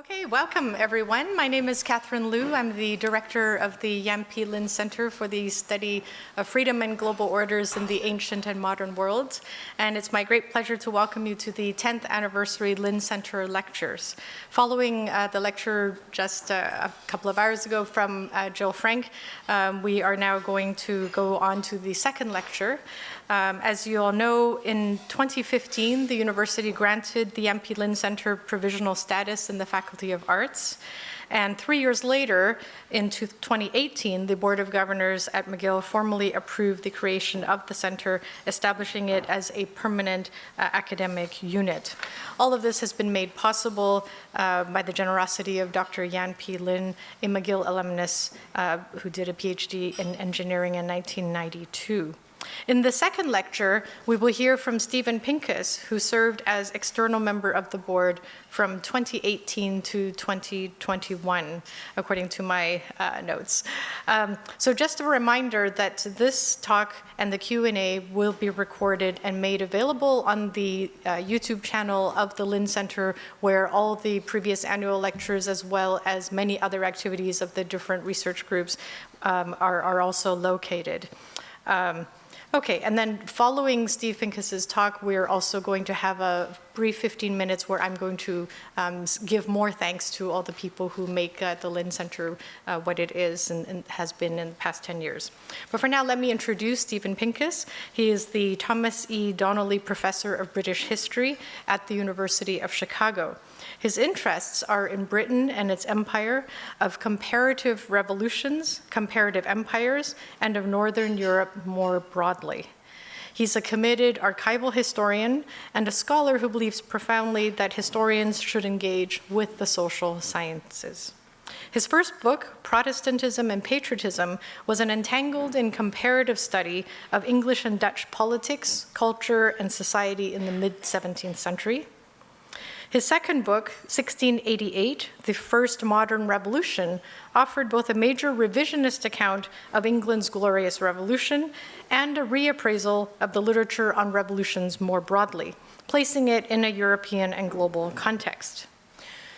Okay, welcome everyone. My name is Catherine Liu. I'm the director of the Lin Centre for the Study of Freedom and Global Orders in the Ancient and Modern Worlds. And it's my great pleasure to welcome you to the 10th anniversary Lin Centre lectures. Following the lecture just a couple of hours ago from Jill Frank, we are now going to go on to the second lecture. As you all know, in 2015, the university granted the Lin Centre provisional status in the Faculty of Arts. And 3 years later, in 2018, the Board of Governors at McGill formally approved the creation of the center, establishing it as a permanent academic unit. All of this has been made possible by the generosity of Dr. Yan P. Lin, a McGill alumnus who did a PhD in engineering in 1992. In the second lecture, we will hear from Stephen Pincus, who served as external member of the board from 2018 to 2021, according to my notes. So just a reminder that this talk and the Q&A will be recorded and made available on the YouTube channel of the Lin Centre, where all the previous annual lectures, as well as many other activities of the different research groups, are also located. Okay, and then following Steve Pincus's talk, we're also going to have a brief 15 minutes where I'm going to give more thanks to all the people who make the Lin Centre what it is and has been in the past 10 years. But for now, let me introduce Stephen Pincus. He is the Thomas E. Donnelly Professor of British History at the University of Chicago. His interests are in Britain and its empire, of comparative revolutions, comparative empires, and of Northern Europe more broadly. He's a committed archival historian and a scholar who believes profoundly that historians should engage with the social sciences. His first book, Protestantism and Patriotism, was an entangled and comparative study of English and Dutch politics, culture, and society in the mid-17th century. His second book, 1688, The First Modern Revolution, offered both a major revisionist account of England's glorious revolution and a reappraisal of the literature on revolutions more broadly, placing it in a European and global context.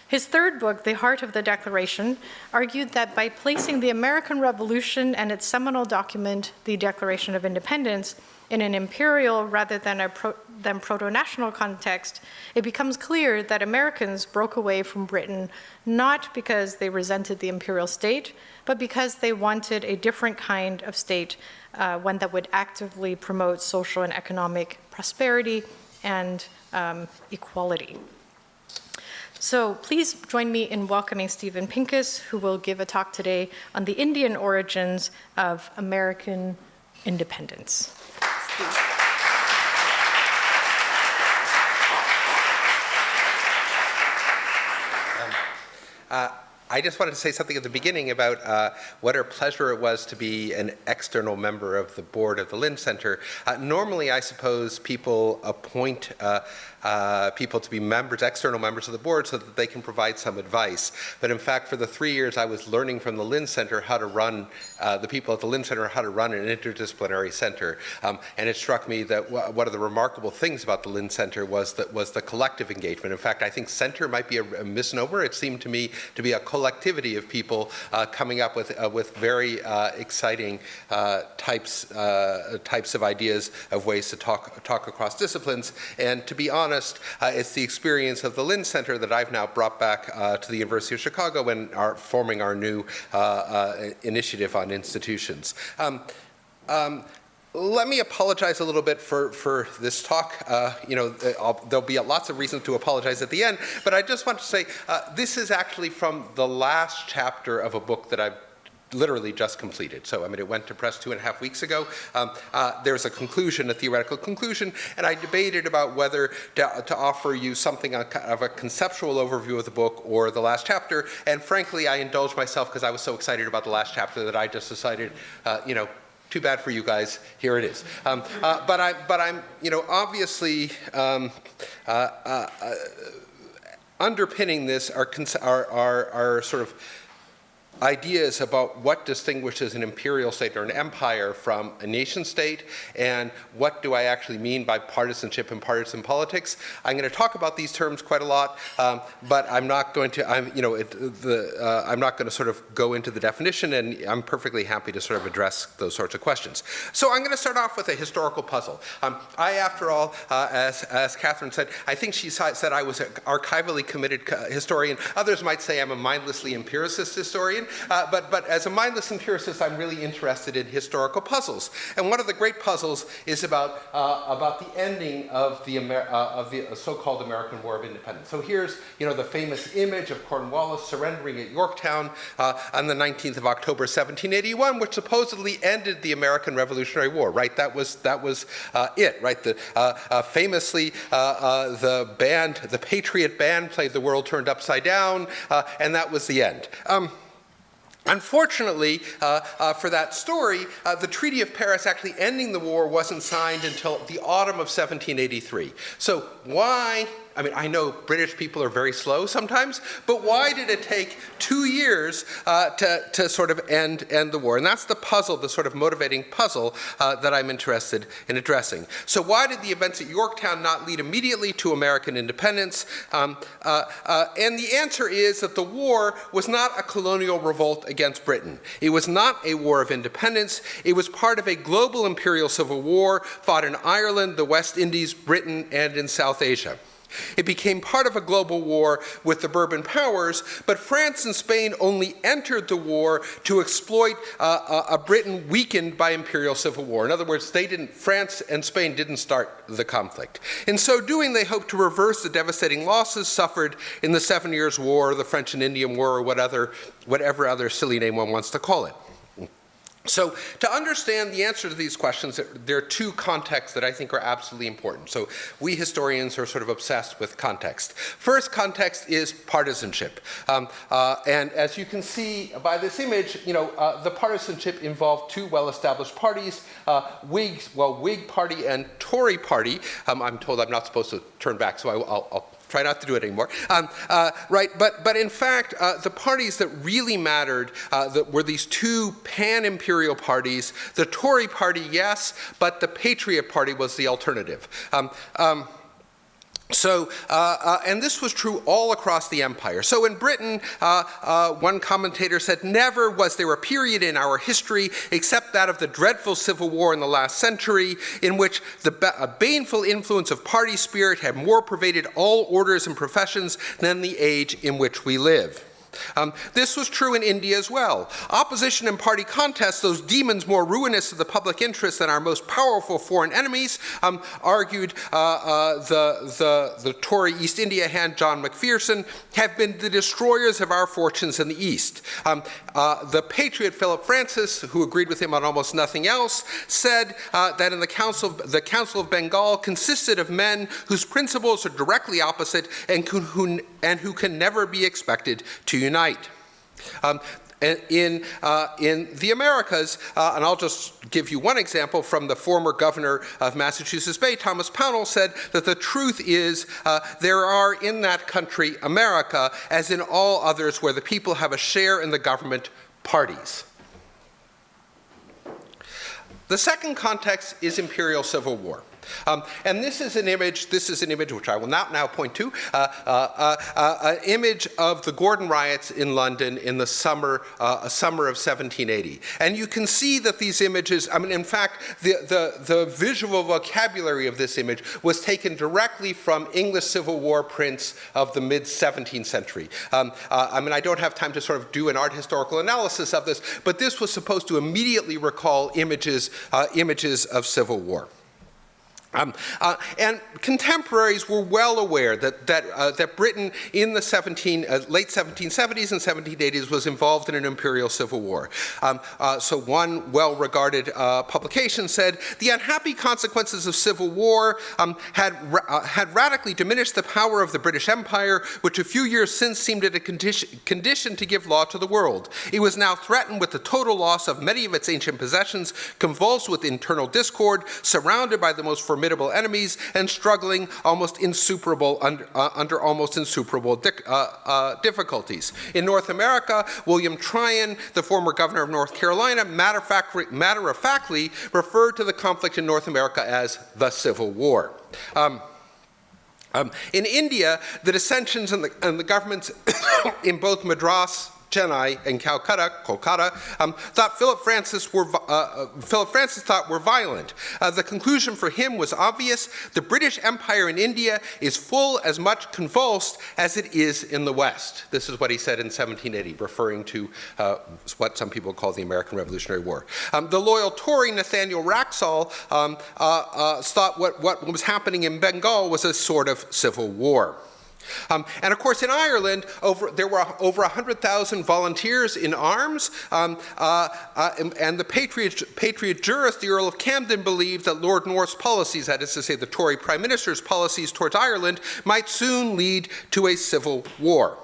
His third book, The Heart of the Declaration, argued that by placing the American Revolution and its seminal document, the Declaration of Independence, in an imperial rather than proto-national context, it becomes clear that Americans broke away from Britain not because they resented the imperial state, but because they wanted a different kind of state, one that would actively promote social and economic prosperity and equality. So please join me in welcoming Stephen Pincus, who will give a talk today on the Indian origins of American independence. I just wanted to say something at the beginning about what a pleasure it was to be an external member of the board of the Lin Centre. Normally, I suppose people appoint people to be external members of the board so that they can provide some advice. But in fact, for the 3 years I was learning from the Lin Centre how to run, the people at the Lin Centre how to run an interdisciplinary center. And it struck me that one of the remarkable things about the Lin Centre was the collective engagement. In fact, I think center might be a misnomer. It seemed to me to be a collectivity of people coming up with very exciting types of ideas of ways to talk across disciplines. And to be honest, it's the experience of the Lin Centre that I've now brought back to the University of Chicago and are forming our new initiative on institutions. Let me apologize a little bit for this talk. There'll be lots of reasons to apologize at the end, but I just want to say this is actually from the last chapter of a book that I've literally just completed. So, it went to press 2.5 weeks ago. There's a conclusion, a theoretical conclusion, and I debated about whether to offer you something of a conceptual overview of the book or the last chapter, and frankly, I indulged myself because I was so excited about the last chapter that I just decided, too bad for you guys, here it is. But I'm obviously, underpinning this are sort of ideas about what distinguishes an imperial state or an empire from a nation state, and what do I actually mean by partisanship and partisan politics. I'm going to talk about these terms quite a lot, but I'm not going to. I'm not going to sort of go into the definition, and I'm perfectly happy to sort of address those sorts of questions. So I'm going to start off with a historical puzzle. After all, as Catherine said, I think she said I was an archivally committed historian. Others might say I'm a mindlessly empiricist historian. But as a mindless empiricist, I'm really interested in historical puzzles. And one of the great puzzles is about the ending of the so-called American War of Independence. So here's, the famous image of Cornwallis surrendering at Yorktown on the 19th of October, 1781, which supposedly ended the American Revolutionary War. Right? That was it. Right? Famously, the Patriot Band played "The World Turned Upside Down," and that was the end. Unfortunately, for that story, the Treaty of Paris actually ending the war wasn't signed until the autumn of 1783. So why? I mean, I know British people are very slow sometimes, but why did it take 2 years to sort of end the war? And that's the puzzle, the sort of motivating puzzle that I'm interested in addressing. So why did the events at Yorktown not lead immediately to American independence? And the answer is that the war was not a colonial revolt against Britain. It was not a war of independence. It was part of a global imperial civil war fought in Ireland, the West Indies, Britain, and in South Asia. It became part of a global war with the Bourbon powers, but France and Spain only entered the war to exploit a Britain weakened by imperial civil war. In other words, France and Spain didn't start the conflict. In so doing, they hoped to reverse the devastating losses suffered in the 7 Years' War, the French and Indian War, or whatever other silly name one wants to call it. So to understand the answer to these questions, there are two contexts that I think are absolutely important. So we historians are sort of obsessed with context. First context is partisanship. And as you can see by this image, the partisanship involved two well-established parties, Whig Party and Tory Party. I'm told I'm not supposed to turn back, so I'll try not to do it anymore. Right, but in fact, the parties that really mattered were these two pan-imperial parties. The Tory Party, yes, but the Patriot Party was the alternative. And this was true all across the empire. So in Britain, one commentator said, never was there a period in our history, except that of the dreadful Civil War in the last century, in which the baneful influence of party spirit had more pervaded all orders and professions than the age in which we live. This was true in India as well. Opposition and party contests, those demons more ruinous to the public interest than our most powerful foreign enemies, argued the Tory East India hand John Macpherson, have been the destroyers of our fortunes in the East. The patriot Philip Francis, who agreed with him on almost nothing else, said that in the Council of Bengal consisted of men whose principles are directly opposite and who can never be expected to unite. In the Americas, and I'll just give you one example from the former governor of Massachusetts Bay, Thomas Pownall, said that the truth is there are in that country, America, as in all others where the people have a share in the government, parties. The second context is imperial civil war. And this is an image which I will not now point to, an image of the Gordon riots in London in the summer of 1780. And you can see that these images, in fact, the visual vocabulary of this image was taken directly from English Civil War prints of the mid-17th century. I don't have time to sort of do an art historical analysis of this, but this was supposed to immediately recall images of civil war. And contemporaries were well aware that Britain in the late 1770s and 1780s was involved in an imperial civil war. So one well-regarded publication said, the unhappy consequences of civil war had radically diminished the power of the British Empire, which a few years since seemed at a condition to give law to the world. It was now threatened with the total loss of many of its ancient possessions, convulsed with internal discord, surrounded by the most formidable formidable enemies and struggling almost insuperable under almost insuperable difficulties. In North America, William Tryon, the former governor of North Carolina, matter-of-factly referred to the conflict in North America as the Civil War. In India, the dissensions and the governments in both Madras, Chennai, and Kolkata, thought Philip Francis thought were violent. The conclusion for him was obvious. The British Empire in India is full as much convulsed as it is in the West. This is what he said in 1780, referring to what some people call the American Revolutionary War. The loyal Tory Nathaniel Wraxall thought what was happening in Bengal was a sort of civil war. And of course, in Ireland, there were over 100,000 volunteers in arms, and the patriot jurist, the Earl of Camden, believed that Lord North's policies, that is to say the Tory Prime Minister's policies towards Ireland, might soon lead to a civil war.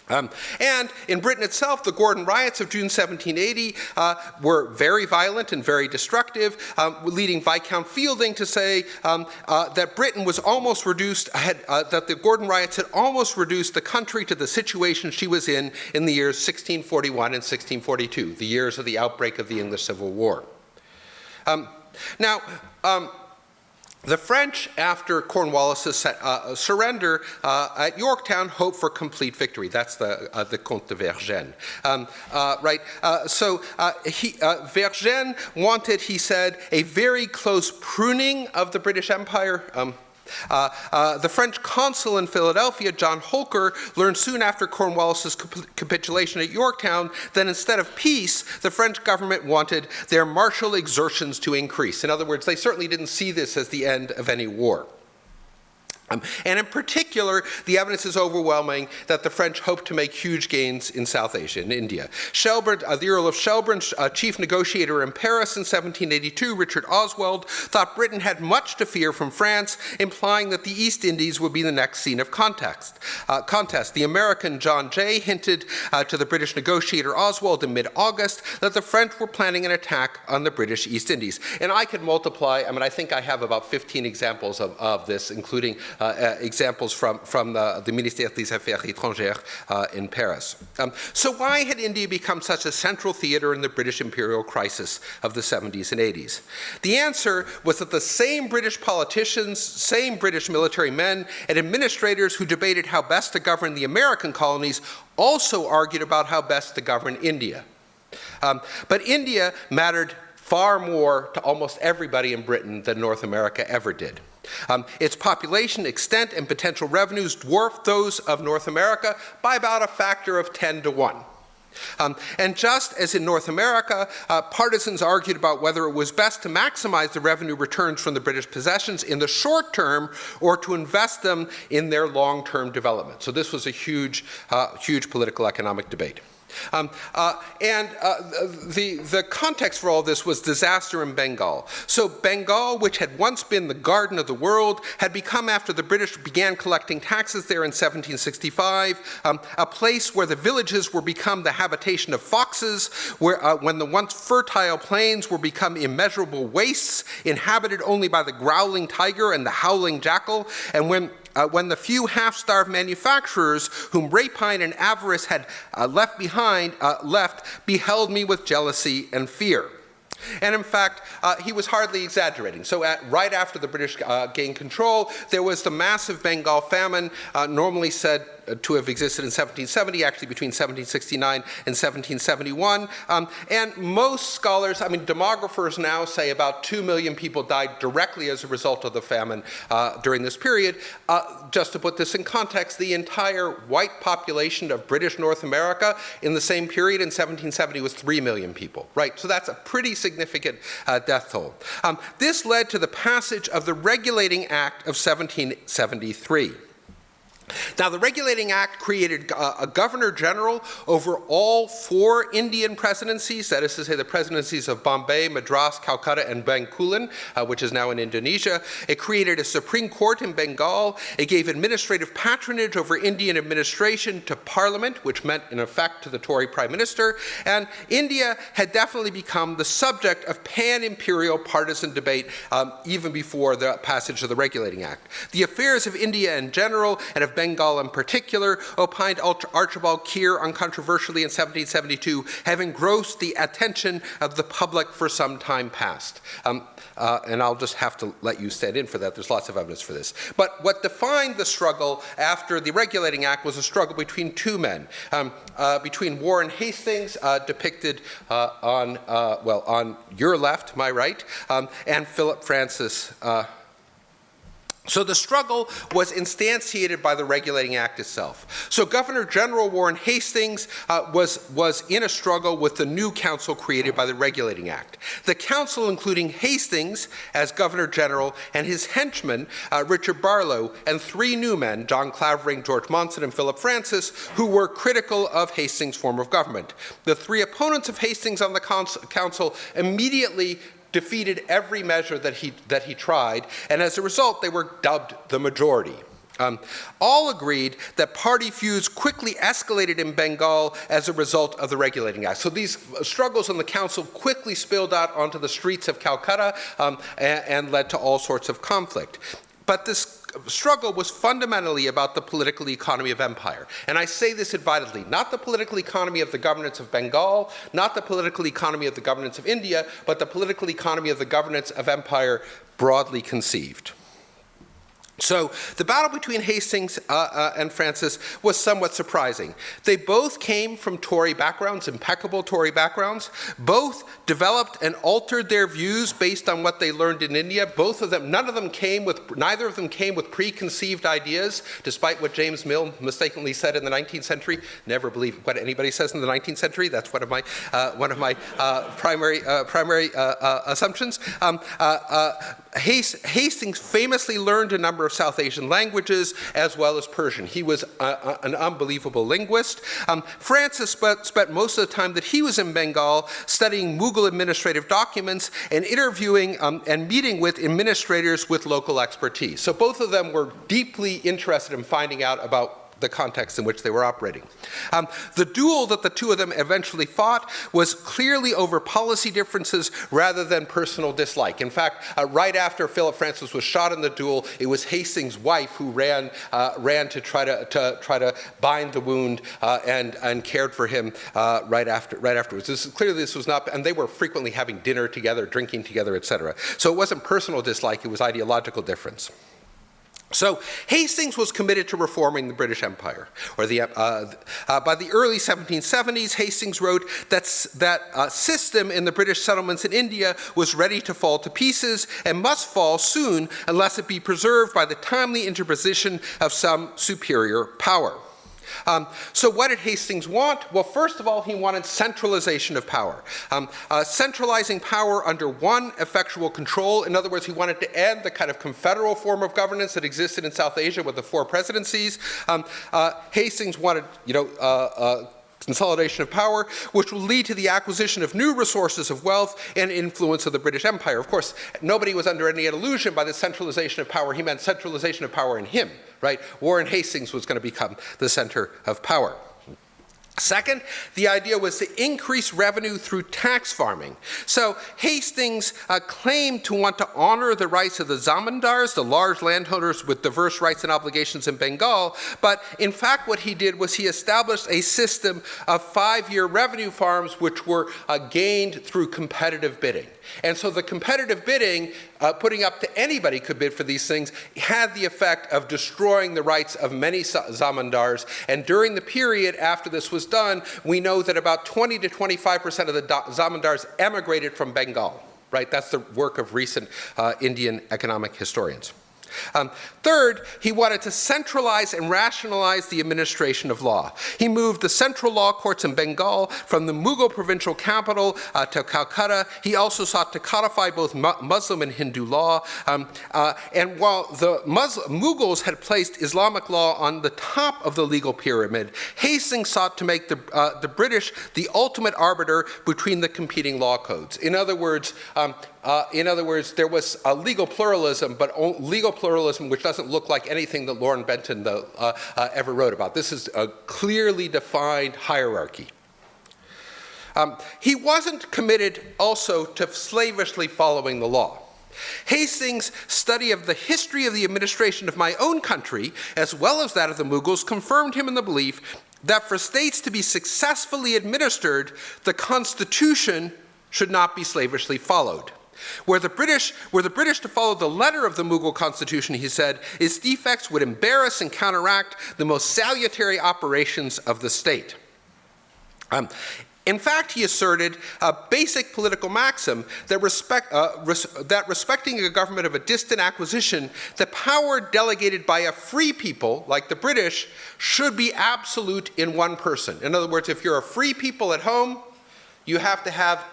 And in Britain itself, the Gordon riots of June 1780 were very violent and very destructive, leading Viscount Fielding to say that Britain was almost reduced, that the Gordon riots had almost reduced the country to the situation she was in the years 1641 and 1642, the years of the outbreak of the English Civil War. The French, after Cornwallis's surrender at Yorktown, hoped for complete victory. That's the Comte de Vergennes. Vergennes wanted, he said, a very close pruning of the British Empire. The French consul in Philadelphia, John Holker, learned soon after Cornwallis's capitulation at Yorktown that instead of peace, the French government wanted their martial exertions to increase. In other words, they certainly didn't see this as the end of any war. And in particular, the evidence is overwhelming that the French hoped to make huge gains in South Asia, in India. Shelburne, the Earl of Shelburne, chief negotiator in Paris in 1782, Richard Oswald, thought Britain had much to fear from France, implying that the East Indies would be the next scene of contest. The American John Jay hinted to the British negotiator Oswald in mid-August that the French were planning an attack on the British East Indies. And I could multiply, I think I have about 15 examples of this, including examples from the Ministère des Affaires étrangères in Paris. So why had India become such a central theater in the British imperial crisis of the 70s and 80s? The answer was that the same British politicians, same British military men, and administrators who debated how best to govern the American colonies also argued about how best to govern India. But India mattered far more to almost everybody in Britain than North America ever did. Its population, extent, and potential revenues dwarfed those of North America by about a factor of 10 to 1. And just as in North America, partisans argued about whether it was best to maximize the revenue returns from the British possessions in the short term or to invest them in their long-term development. So this was a huge political economic debate. The context for all this was disaster in Bengal. So Bengal, which had once been the garden of the world, had become, after the British began collecting taxes there in 1765, a place where the villages were become the habitation of foxes, where when the once fertile plains were become immeasurable wastes, inhabited only by the growling tiger and the howling jackal, and when the few half-starved manufacturers whom rapine and avarice had left beheld me with jealousy and fear. And in fact, he was hardly exaggerating. So right after the British gained control, there was the massive Bengal famine, normally said to have existed in 1770, actually between 1769 and 1771. And most scholars, demographers now say about 2 million people died directly as a result of the famine during this period. Just to put this in context, the entire white population of British North America in the same period in 1770 was 3 million people, right? So that's a pretty significant death toll. This led to the passage of the Regulating Act of 1773. Now, the Regulating Act created a Governor General over all 4 Indian presidencies, that is to say the presidencies of Bombay, Madras, Calcutta, and Bencoolen, which is now in Indonesia. It created a Supreme Court in Bengal. It gave administrative patronage over Indian administration to Parliament, which meant, in effect, to the Tory Prime Minister. And India had definitely become the subject of pan-imperial partisan debate even before the passage of the Regulating Act. The affairs of India in general, and of Bengal in particular, opined Archibald Keir uncontroversially in 1772, have engrossed the attention of the public for some time past. And I'll just have to let you stand in for that. There's lots of evidence for this. But what defined the struggle after the Regulating Act was a struggle between 2 men, between Warren Hastings, depicted on your left, my right, and Philip Francis. So the struggle was instantiated by the Regulating Act itself. So Governor General Warren Hastings was in a struggle with the new council created by the Regulating Act. The council, including Hastings as Governor General and his henchman, Richard Barlow, and 3 new men, John Clavering, George Monson, and Philip Francis, who were critical of Hastings' form of government. The 3 opponents of Hastings on the council immediately defeated every measure that he tried, and as a result, they were dubbed the majority. All agreed that party feuds quickly escalated in Bengal as a result of the Regulating Act. So these struggles on the council quickly spilled out onto the streets of Calcutta and led to all sorts of conflict. But this struggle was fundamentally about the political economy of empire. And I say this advisedly, not the political economy of the governance of Bengal, not the political economy of the governance of India, but the political economy of the governance of empire broadly conceived. So the battle between Hastings and Francis was somewhat surprising. They both came from Tory backgrounds, impeccable Tory backgrounds. Both developed and altered their views based on what they learned in India. Neither of them came with preconceived ideas, despite what James Mill mistakenly said in the 19th century. Never believe what anybody says in the 19th century. That's one of my primary assumptions. Hastings famously learned a number of South Asian languages as well as Persian. He was an unbelievable linguist. Francis spent most of the time that he was in Bengal studying Mughal administrative documents and interviewing and meeting with administrators with local expertise. So both of them were deeply interested in finding out about the context in which they were operating. The duel that the 2 of them eventually fought was clearly over policy differences rather than personal dislike. In fact, right after Philip Francis was shot in the duel, it was Hastings' wife who ran to try to bind the wound and cared for him right afterwards. This was not, and they were frequently having dinner together, drinking together, etc. So it wasn't personal dislike; it was ideological difference. So Hastings was committed to reforming the British Empire. By the early 1770s, Hastings wrote that system in the British settlements in India was ready to fall to pieces and must fall soon unless it be preserved by the timely interposition of some superior power. So what did Hastings want? Well, first of all, he wanted centralization of power. Centralizing power under one effectual control. In other words, he wanted to end the kind of confederal form of governance that existed in South Asia with the 4 presidencies. Hastings wanted, consolidation of power, which will lead to the acquisition of new resources of wealth and influence of the British Empire. Of course, nobody was under any illusion by the centralization of power. He meant centralization of power in him, right? Warren Hastings was going to become the center of power. Second, the idea was to increase revenue through tax farming. So Hastings claimed to want to honor the rights of the zamindars, the large landowners with diverse rights and obligations in Bengal, but in fact what he did was he established a system of 5-year revenue farms which were gained through competitive bidding. And so the competitive bidding, putting up to anybody could bid for these things, had the effect of destroying the rights of many zamindars. And during the period after this was done, we know that about 20 to 25% of the zamindars emigrated from Bengal, right? That's the work of recent Indian economic historians. Third, he wanted to centralize and rationalize the administration of law. He moved the central law courts in Bengal from the Mughal provincial capital to Calcutta. He also sought to codify both Muslim and Hindu law. And while the Mughals had placed Islamic law on the top of the legal pyramid, Hastings sought to make the British the ultimate arbiter between the competing law codes. In other words, there was a legal pluralism, but legal pluralism which doesn't look like anything that Lorne Benton ever wrote about. This is a clearly defined hierarchy. He wasn't committed also to slavishly following the law. Hastings' study of the history of the administration of my own country, as well as that of the Mughals, confirmed him in the belief that for states to be successfully administered, the Constitution should not be slavishly followed. Were the British to follow the letter of the Mughal Constitution, he said, its defects would embarrass and counteract the most salutary operations of the state. In fact, he asserted a basic political maxim that respecting a government of a distant acquisition, the power delegated by a free people, like the British, should be absolute in one person. In other words, if you're a free people at home, you have to have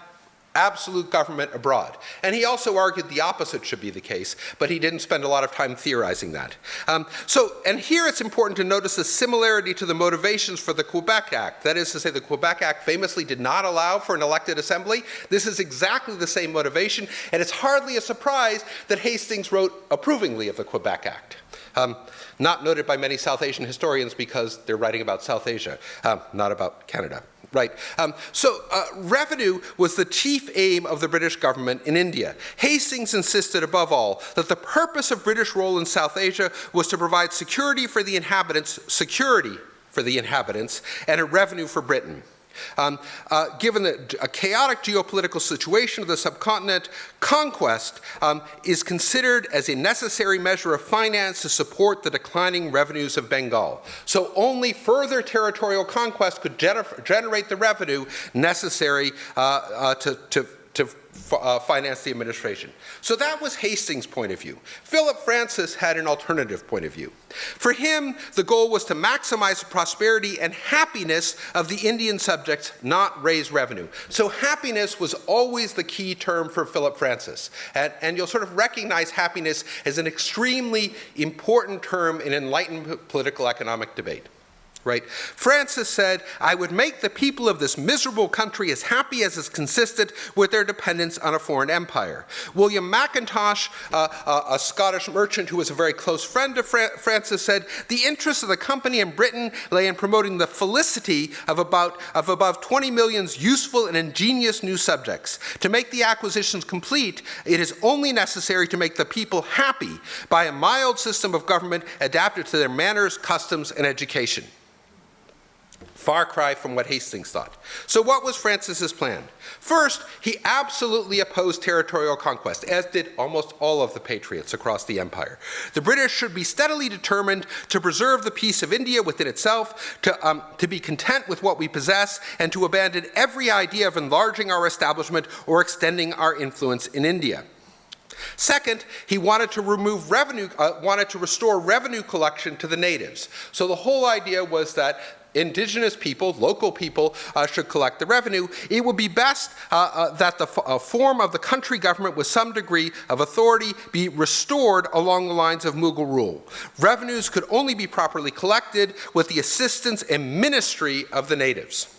absolute government abroad. And he also argued the opposite should be the case, but he didn't spend a lot of time theorizing that. And here it's important to notice the similarity to the motivations for the Quebec Act. That is to say, the Quebec Act famously did not allow for an elected assembly. This is exactly the same motivation, and it's hardly a surprise that Hastings wrote approvingly of the Quebec Act. Not noted by many South Asian historians because they're writing about South Asia, not about Canada. Right. Revenue was the chief aim of the British government in India. Hastings insisted above all that the purpose of British role in South Asia was to provide security for the inhabitants, and a revenue for Britain. Given a chaotic geopolitical situation of the subcontinent, conquest is considered as a necessary measure of finance to support the declining revenues of Bengal. So only further territorial conquest could generate the revenue necessary to finance the administration. So that was Hastings' point of view. Philip Francis had an alternative point of view. For him, the goal was to maximize the prosperity and happiness of the Indian subjects, not raise revenue. So happiness was always the key term for Philip Francis. And you'll sort of recognize happiness as an extremely important term in enlightened political economic debate. Right? Francis said, I would make the people of this miserable country as happy as is consistent with their dependence on a foreign empire. William Mackintosh, a Scottish merchant who was a very close friend of Francis, said, the interests of the company in Britain lay in promoting the felicity of above 20 million useful and ingenious new subjects. To make the acquisitions complete, it is only necessary to make the people happy by a mild system of government adapted to their manners, customs, and education. Far cry from what Hastings thought. So what was Francis's plan? First, he absolutely opposed territorial conquest, as did almost all of the patriots across the empire. The British should be steadily determined to preserve the peace of India within itself, to be content with what we possess, and to abandon every idea of enlarging our establishment or extending our influence in India. Second, he wanted to restore revenue collection to the natives. So the whole idea was that indigenous people, local people, should collect the revenue. It would be best that the form of the country government with some degree of authority be restored along the lines of Mughal rule. Revenues could only be properly collected with the assistance and ministry of the natives.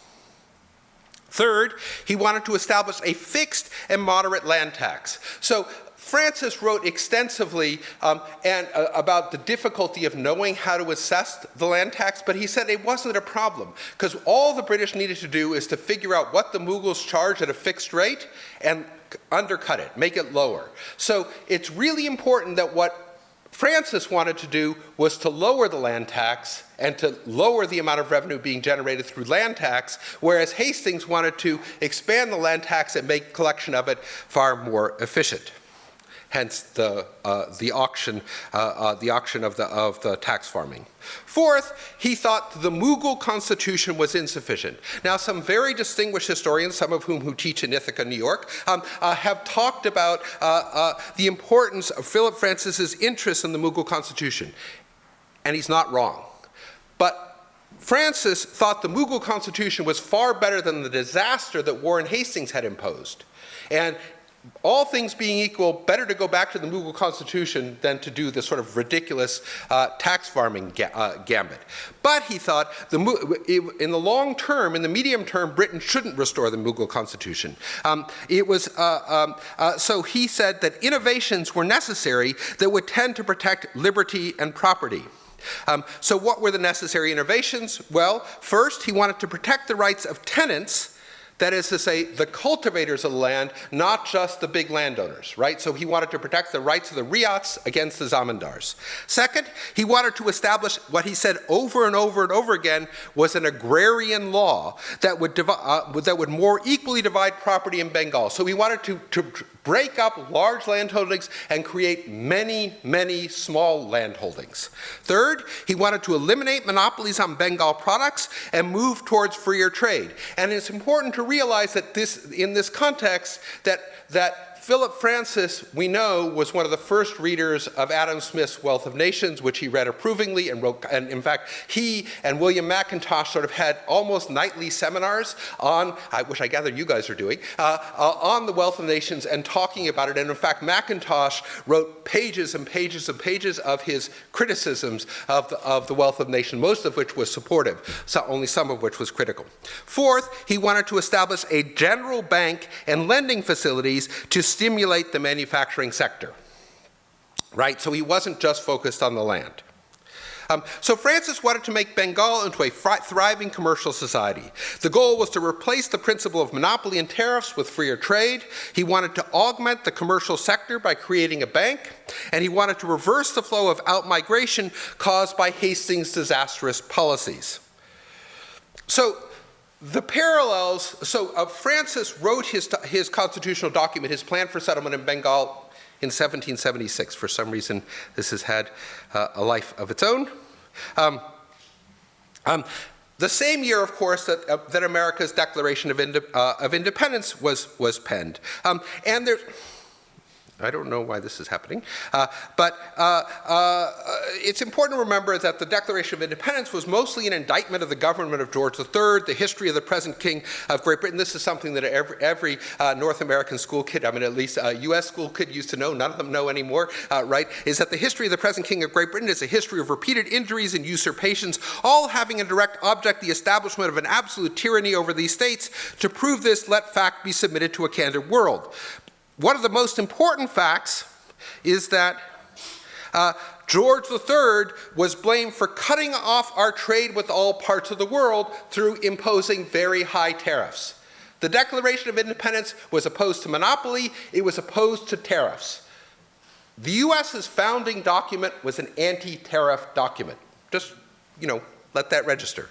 Third, he wanted to establish a fixed and moderate land tax. So Francis wrote extensively about the difficulty of knowing how to assess the land tax, but he said it wasn't a problem, because all the British needed to do is to figure out what the Mughals charged at a fixed rate and undercut it, make it lower. So it's really important that what Francis wanted to do was to lower the land tax and to lower the amount of revenue being generated through land tax, whereas Hastings wanted to expand the land tax and make collection of it far more efficient. hence the auction of the tax farming. Fourth, he thought the Mughal constitution was insufficient. Now, some very distinguished historians, some of whom who teach in Ithaca, New York, have talked about the importance of Philip Francis's interest in the Mughal constitution, and he's not wrong. But Francis thought the Mughal constitution was far better than the disaster that Warren Hastings had imposed. And all things being equal, better to go back to the Mughal constitution than to do this sort of ridiculous tax farming gambit. But he thought in the long term, in the medium term, Britain shouldn't restore the Mughal constitution. So he said that innovations were necessary that would tend to protect liberty and property. So what were the necessary innovations? Well, first, he wanted to protect the rights of tenants, that is to say, the cultivators of the land, not just the big landowners, right? So he wanted to protect the rights of the riats against the zamindars. Second, he wanted to establish what he said over and over and over again was an agrarian law that would more equally divide property in Bengal. So he wanted to break up large landholdings and create many, many small landholdings. Third, he wanted to eliminate monopolies on Bengal products and move towards freer trade. And it's important to realize that in this context, that Philip Francis, we know, was one of the first readers of Adam Smith's Wealth of Nations, which he read approvingly and wrote, and in fact, he and William McIntosh sort of had almost nightly seminars on, which I gather you guys are doing, on the Wealth of Nations and talking about it. And in fact, McIntosh wrote pages and pages and pages of his criticisms of the Wealth of Nations, most of which was supportive, so only some of which was critical. Fourth, he wanted to establish a general bank and lending facilities to stimulate the manufacturing sector, right? So he wasn't just focused on the land. So Francis wanted to make Bengal into a thriving commercial society. The goal was to replace the principle of monopoly and tariffs with freer trade. He wanted to augment the commercial sector by creating a bank, and he wanted to reverse the flow of outmigration caused by Hastings' disastrous policies. So the parallels, Francis wrote his constitutional document, his plan for settlement in Bengal in 1776. For some reason, this has had a life of its own. The same year, of course, that America's Declaration of Independence was penned. And there, I don't know why this is happening, but it's important to remember that the Declaration of Independence was mostly an indictment of the government of George III, the history of the present king of Great Britain. This is something that every North American school kid, I mean at least a US school kid used to know, none of them know anymore, right, is that the history of the present king of Great Britain is a history of repeated injuries and usurpations, all having a direct object the establishment of an absolute tyranny over these states. To prove this, let fact be submitted to a candid world. One of the most important facts is that George III was blamed for cutting off our trade with all parts of the world through imposing very high tariffs. The Declaration of Independence was opposed to monopoly, it was opposed to tariffs. The US's founding document was an anti-tariff document. Just, let that register.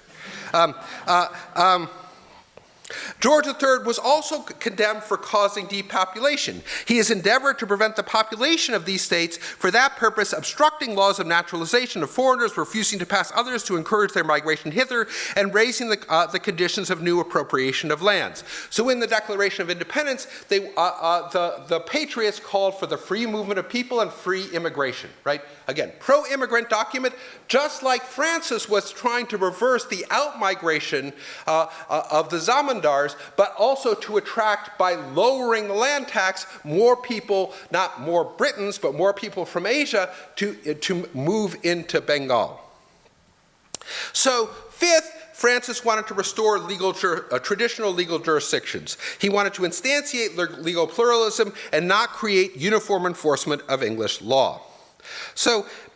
George III was also condemned for causing depopulation. He has endeavored to prevent the population of these states, for that purpose obstructing laws of naturalization of foreigners, refusing to pass others to encourage their migration hither, and raising the conditions of new appropriation of lands. So in the Declaration of Independence, the patriots called for the free movement of people and free immigration, right? Again, pro-immigrant document, just like Francis was trying to reverse the outmigration of the zamindars, but also to attract, by lowering the land tax, more people, not more Britons, but more people from Asia to move into Bengal. So fifth, Francis wanted to restore traditional legal jurisdictions. He wanted to instantiate legal pluralism and not create uniform enforcement of English law.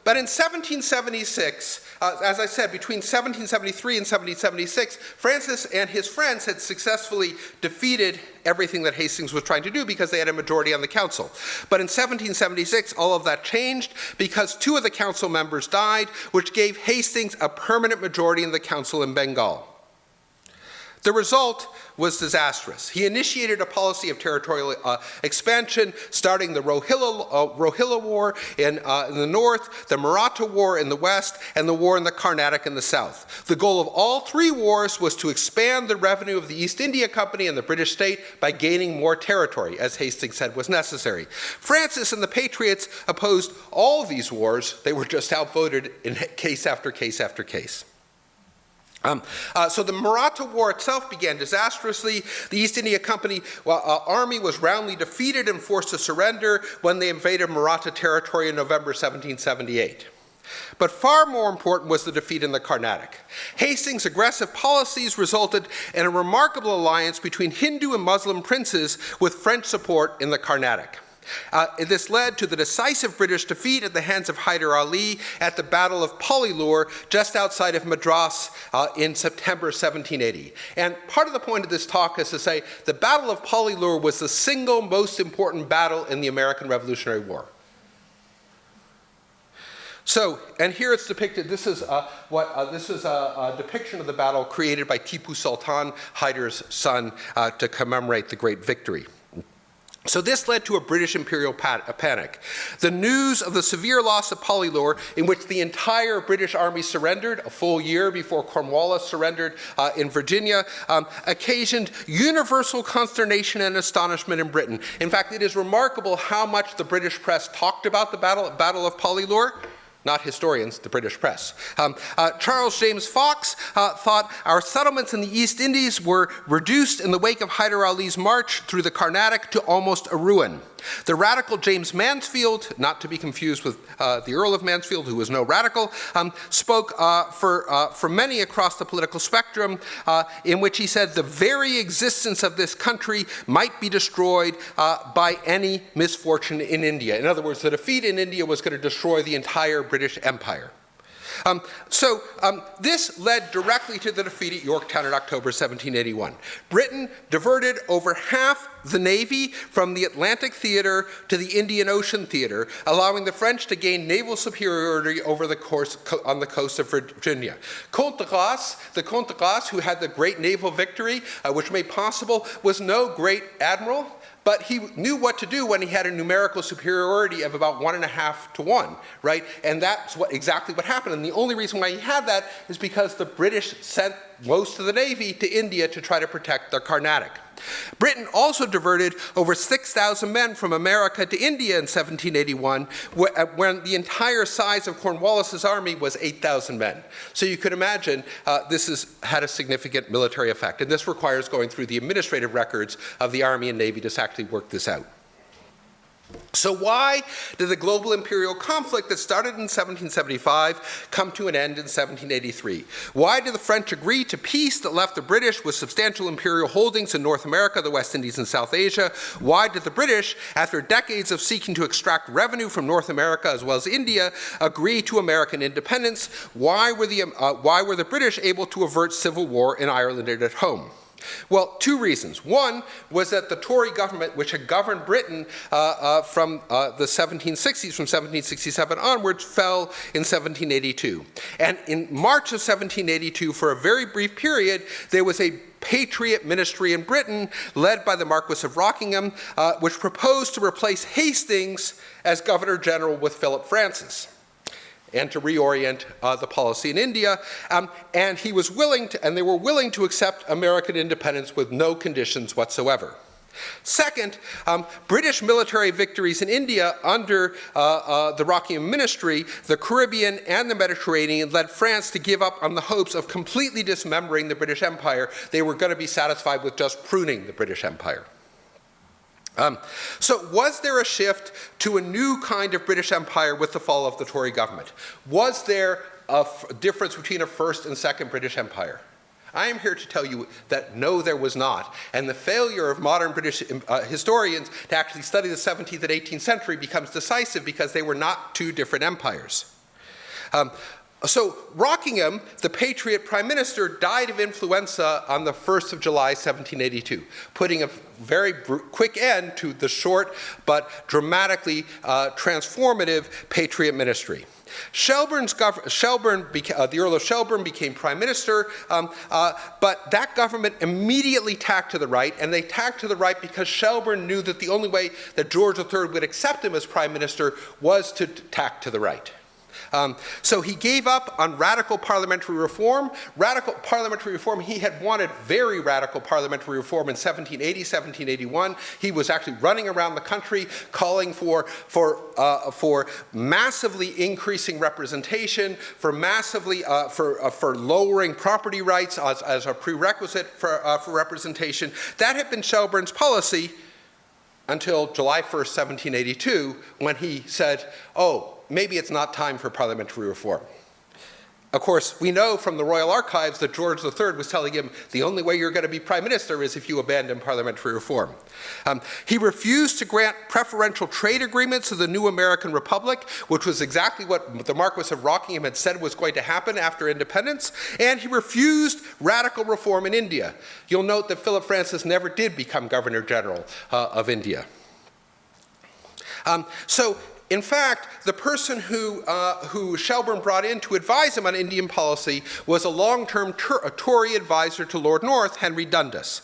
But in 1776, as I said, between 1773 and 1776, Francis and his friends had successfully defeated everything that Hastings was trying to do because they had a majority on the council. But in 1776, all of that changed because two of the council members died, which gave Hastings a permanent majority in the council in Bengal. The result was disastrous. He initiated a policy of territorial expansion, starting the Rohilla War in the north, the Maratha War in the west, and the war in the Carnatic in the south. The goal of all three wars was to expand the revenue of the East India Company and the British state by gaining more territory, as Hastings said was necessary. Francis and the Patriots opposed all of these wars. They were just outvoted in case after case after case. So the Maratha War itself began disastrously. The East India Company army was roundly defeated and forced to surrender when they invaded Maratha territory in November 1778. But far more important was the defeat in the Carnatic. Hastings' aggressive policies resulted in a remarkable alliance between Hindu and Muslim princes with French support in the Carnatic. This led to the decisive British defeat at the hands of Hyder Ali at the Battle of Pollilur, just outside of Madras in September 1780. And part of the point of this talk is to say the Battle of Pollilur was the single most important battle in the American Revolutionary War. So, and here it's depicted, this is a depiction of the battle created by Tipu Sultan, Hyder's son, to commemorate the great victory. So this led to a British imperial panic. The news of the severe loss of Pollilur, in which the entire British army surrendered a full year before Cornwallis surrendered in Virginia, occasioned universal consternation and astonishment in Britain. In fact, it is remarkable how much the British press talked about the Battle of Pollilur. Not historians, the British press. Charles James Fox thought our settlements in the East Indies were reduced in the wake of Hyder Ali's march through the Carnatic to almost a ruin. The radical James Mansfield, not to be confused with the Earl of Mansfield, who was no radical, spoke for many across the political spectrum, in which he said the very existence of this country might be destroyed by any misfortune in India. In other words, the defeat in India was going to destroy the entire British Empire. This led directly to the defeat at Yorktown in October 1781. Britain diverted over half the Navy from the Atlantic Theater to the Indian Ocean Theater, allowing the French to gain naval superiority over on the coast of Virginia. The Comte de Grasse, who had the great naval victory, which made possible, was no great admiral, but he knew what to do when he had a numerical superiority of about 1.5 to 1, right? And that's exactly what happened. And the only reason why he had that is because the British sent most of the Navy to India to try to protect their Carnatic. Britain also diverted over 6,000 men from America to India in 1781, when the entire size of Cornwallis's army was 8,000 men. So you could imagine this had a significant military effect, and this requires going through the administrative records of the Army and Navy to actually work this out. So why did the global imperial conflict that started in 1775 come to an end in 1783? Why did the French agree to peace that left the British with substantial imperial holdings in North America, the West Indies, and South Asia? Why did the British, after decades of seeking to extract revenue from North America as well as India, agree to American independence? Why were the British able to avert civil war in Ireland and at home? Well, two reasons. One was that the Tory government, which had governed Britain from the 1760s, from 1767 onwards, fell in 1782. And in March of 1782, for a very brief period, there was a Patriot ministry in Britain, led by the Marquis of Rockingham, which proposed to replace Hastings as Governor General with Philip Francis, and to reorient the policy in India, and he was willing to, and they were willing to accept American independence with no conditions whatsoever. Second, British military victories in India under the Rockingham ministry, the Caribbean and the Mediterranean led France to give up on the hopes of completely dismembering the British Empire. They were going to be satisfied with just pruning the British Empire. So was there a shift to a new kind of British Empire with the fall of the Tory government? Was there a difference between a first and second British Empire? I am here to tell you that no, there was not. And the failure of modern British historians to actually study the 17th and 18th century becomes decisive because they were not two different empires. So Rockingham, the Patriot Prime Minister, died of influenza on the 1st of July, 1782, putting a very quick end to the short but dramatically transformative Patriot ministry. The Earl of Shelburne became Prime Minister, but that government immediately tacked to the right, and they tacked to the right because Shelburne knew that the only way that George III would accept him as Prime Minister was to tack to the right. So he gave up on radical parliamentary reform. Radical parliamentary reform, he had wanted very radical parliamentary reform in 1780, 1781. He was actually running around the country calling for massively increasing representation, for lowering property rights as a prerequisite for representation. That had been Shelburne's policy until July 1st, 1782, when he said, oh, maybe it's not time for parliamentary reform. Of course, we know from the Royal Archives that George III was telling him the only way you're going to be Prime Minister is if you abandon parliamentary reform. He refused to grant preferential trade agreements to the new American Republic, which was exactly what the Marquis of Rockingham had said was going to happen after independence, and he refused radical reform in India. You'll note that Philip Francis never did become Governor General of India. In fact, the person who Shelburne brought in to advise him on Indian policy was a long-term Tory advisor to Lord North, Henry Dundas.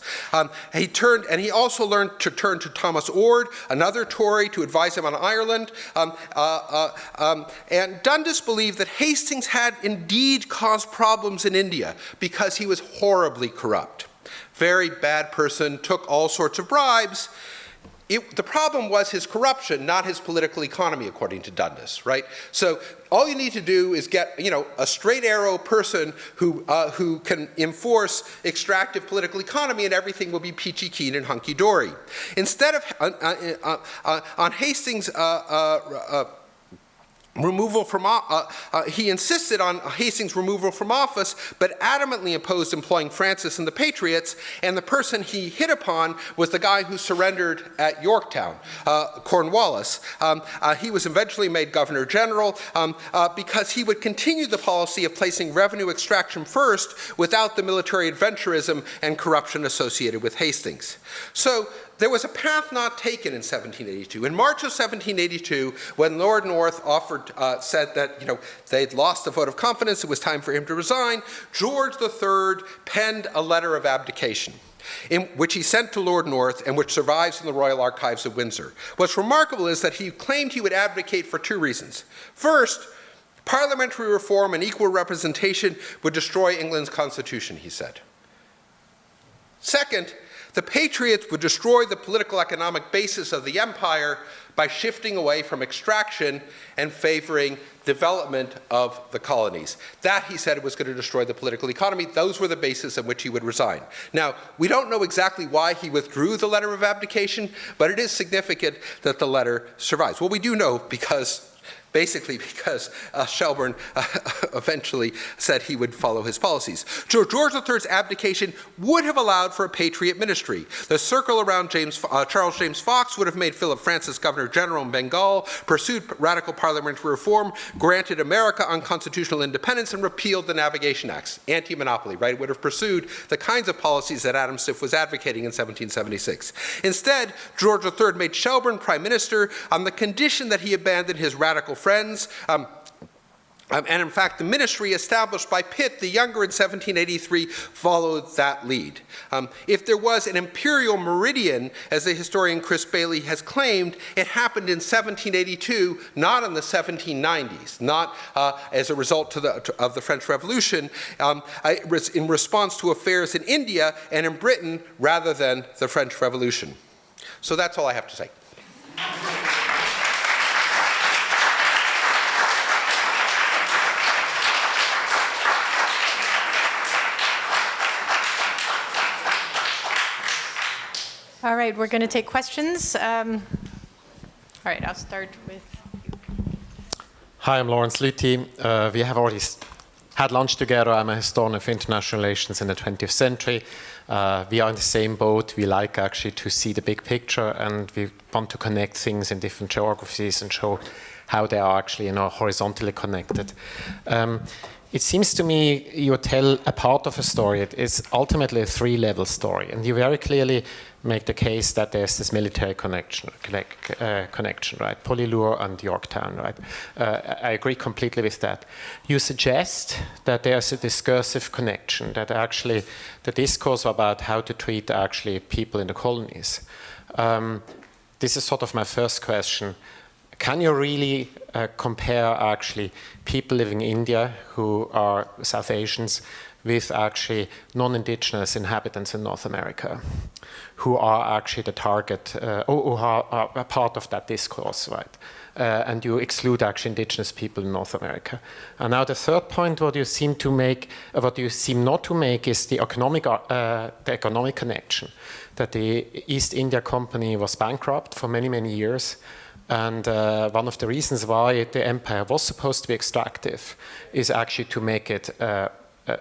He also learned to turn to Thomas Ord, another Tory, to advise him on Ireland. And Dundas believed that Hastings had indeed caused problems in India because he was horribly corrupt. Very bad person, took all sorts of bribes. The problem was his corruption, not his political economy, according to Dundas, right? So all you need to do is get, a straight arrow person who can enforce extractive political economy, and everything will be peachy keen and hunky dory. Instead of on Hastings' removal from he insisted on Hastings' removal from office, but adamantly opposed employing Francis and the Patriots, and the person he hit upon was the guy who surrendered at Yorktown, Cornwallis. He was eventually made Governor General because he would continue the policy of placing revenue extraction first without the military adventurism and corruption associated with Hastings. So there was a path not taken in 1782. In March of 1782, when Lord North said that they'd lost the vote of confidence, it was time for him to resign, George III penned a letter of abdication, which he sent to Lord North and which survives in the Royal Archives of Windsor. What's remarkable is that he claimed he would advocate for two reasons. First, parliamentary reform and equal representation would destroy England's constitution, he said. Second, the Patriots would destroy the political economic basis of the empire by shifting away from extraction and favoring development of the colonies. That, he said, was going to destroy the political economy. Those were the basis on which he would resign. Now, we don't know exactly why he withdrew the letter of abdication, but it is significant that the letter survives. Well, we do know because Shelburne eventually said he would follow his policies. George III's abdication would have allowed for a Patriot ministry. The circle around Charles James Fox would have made Philip Francis Governor General in Bengal, pursued radical parliamentary reform, granted America unconstitutional independence, and repealed the Navigation Acts, anti-monopoly, right? It would have pursued the kinds of policies that Adam Smith was advocating in 1776. Instead, George III made Shelburne Prime Minister on the condition that he abandoned his radical friends. And in fact, the ministry established by Pitt the Younger in 1783 followed that lead. If there was an imperial meridian, as the historian Chris Bailey has claimed, it happened in 1782, not in the 1790s, not as a result of the French Revolution, in response to affairs in India and in Britain rather than the French Revolution. So that's all I have to say. All right, we're going to take questions. All right, I'll start with you. Hi, I'm Lawrence Luthi. We have already had lunch together. I'm a historian of international relations in the 20th century. We are in the same boat. We like actually to see the big picture, and we want to connect things in different geographies and show how they are actually, horizontally connected. It seems to me you tell a part of a story. It is ultimately a three-level story, and you very clearly make the case that there's this military connection, right? Polylure and Yorktown, right? I agree completely with that. You suggest that there's a discursive connection, that actually the discourse about how to treat actually people in the colonies. This is sort of my first question. Can you really compare actually people living in India who are South Asians with actually non-indigenous inhabitants in North America who are actually the target or who are a part of that discourse, right? And you exclude actually indigenous people in North America. And now the third point, what you seem not to make is the economic connection, that the East India Company was bankrupt for many, many years. And one of the reasons why the empire was supposed to be extractive is actually to make it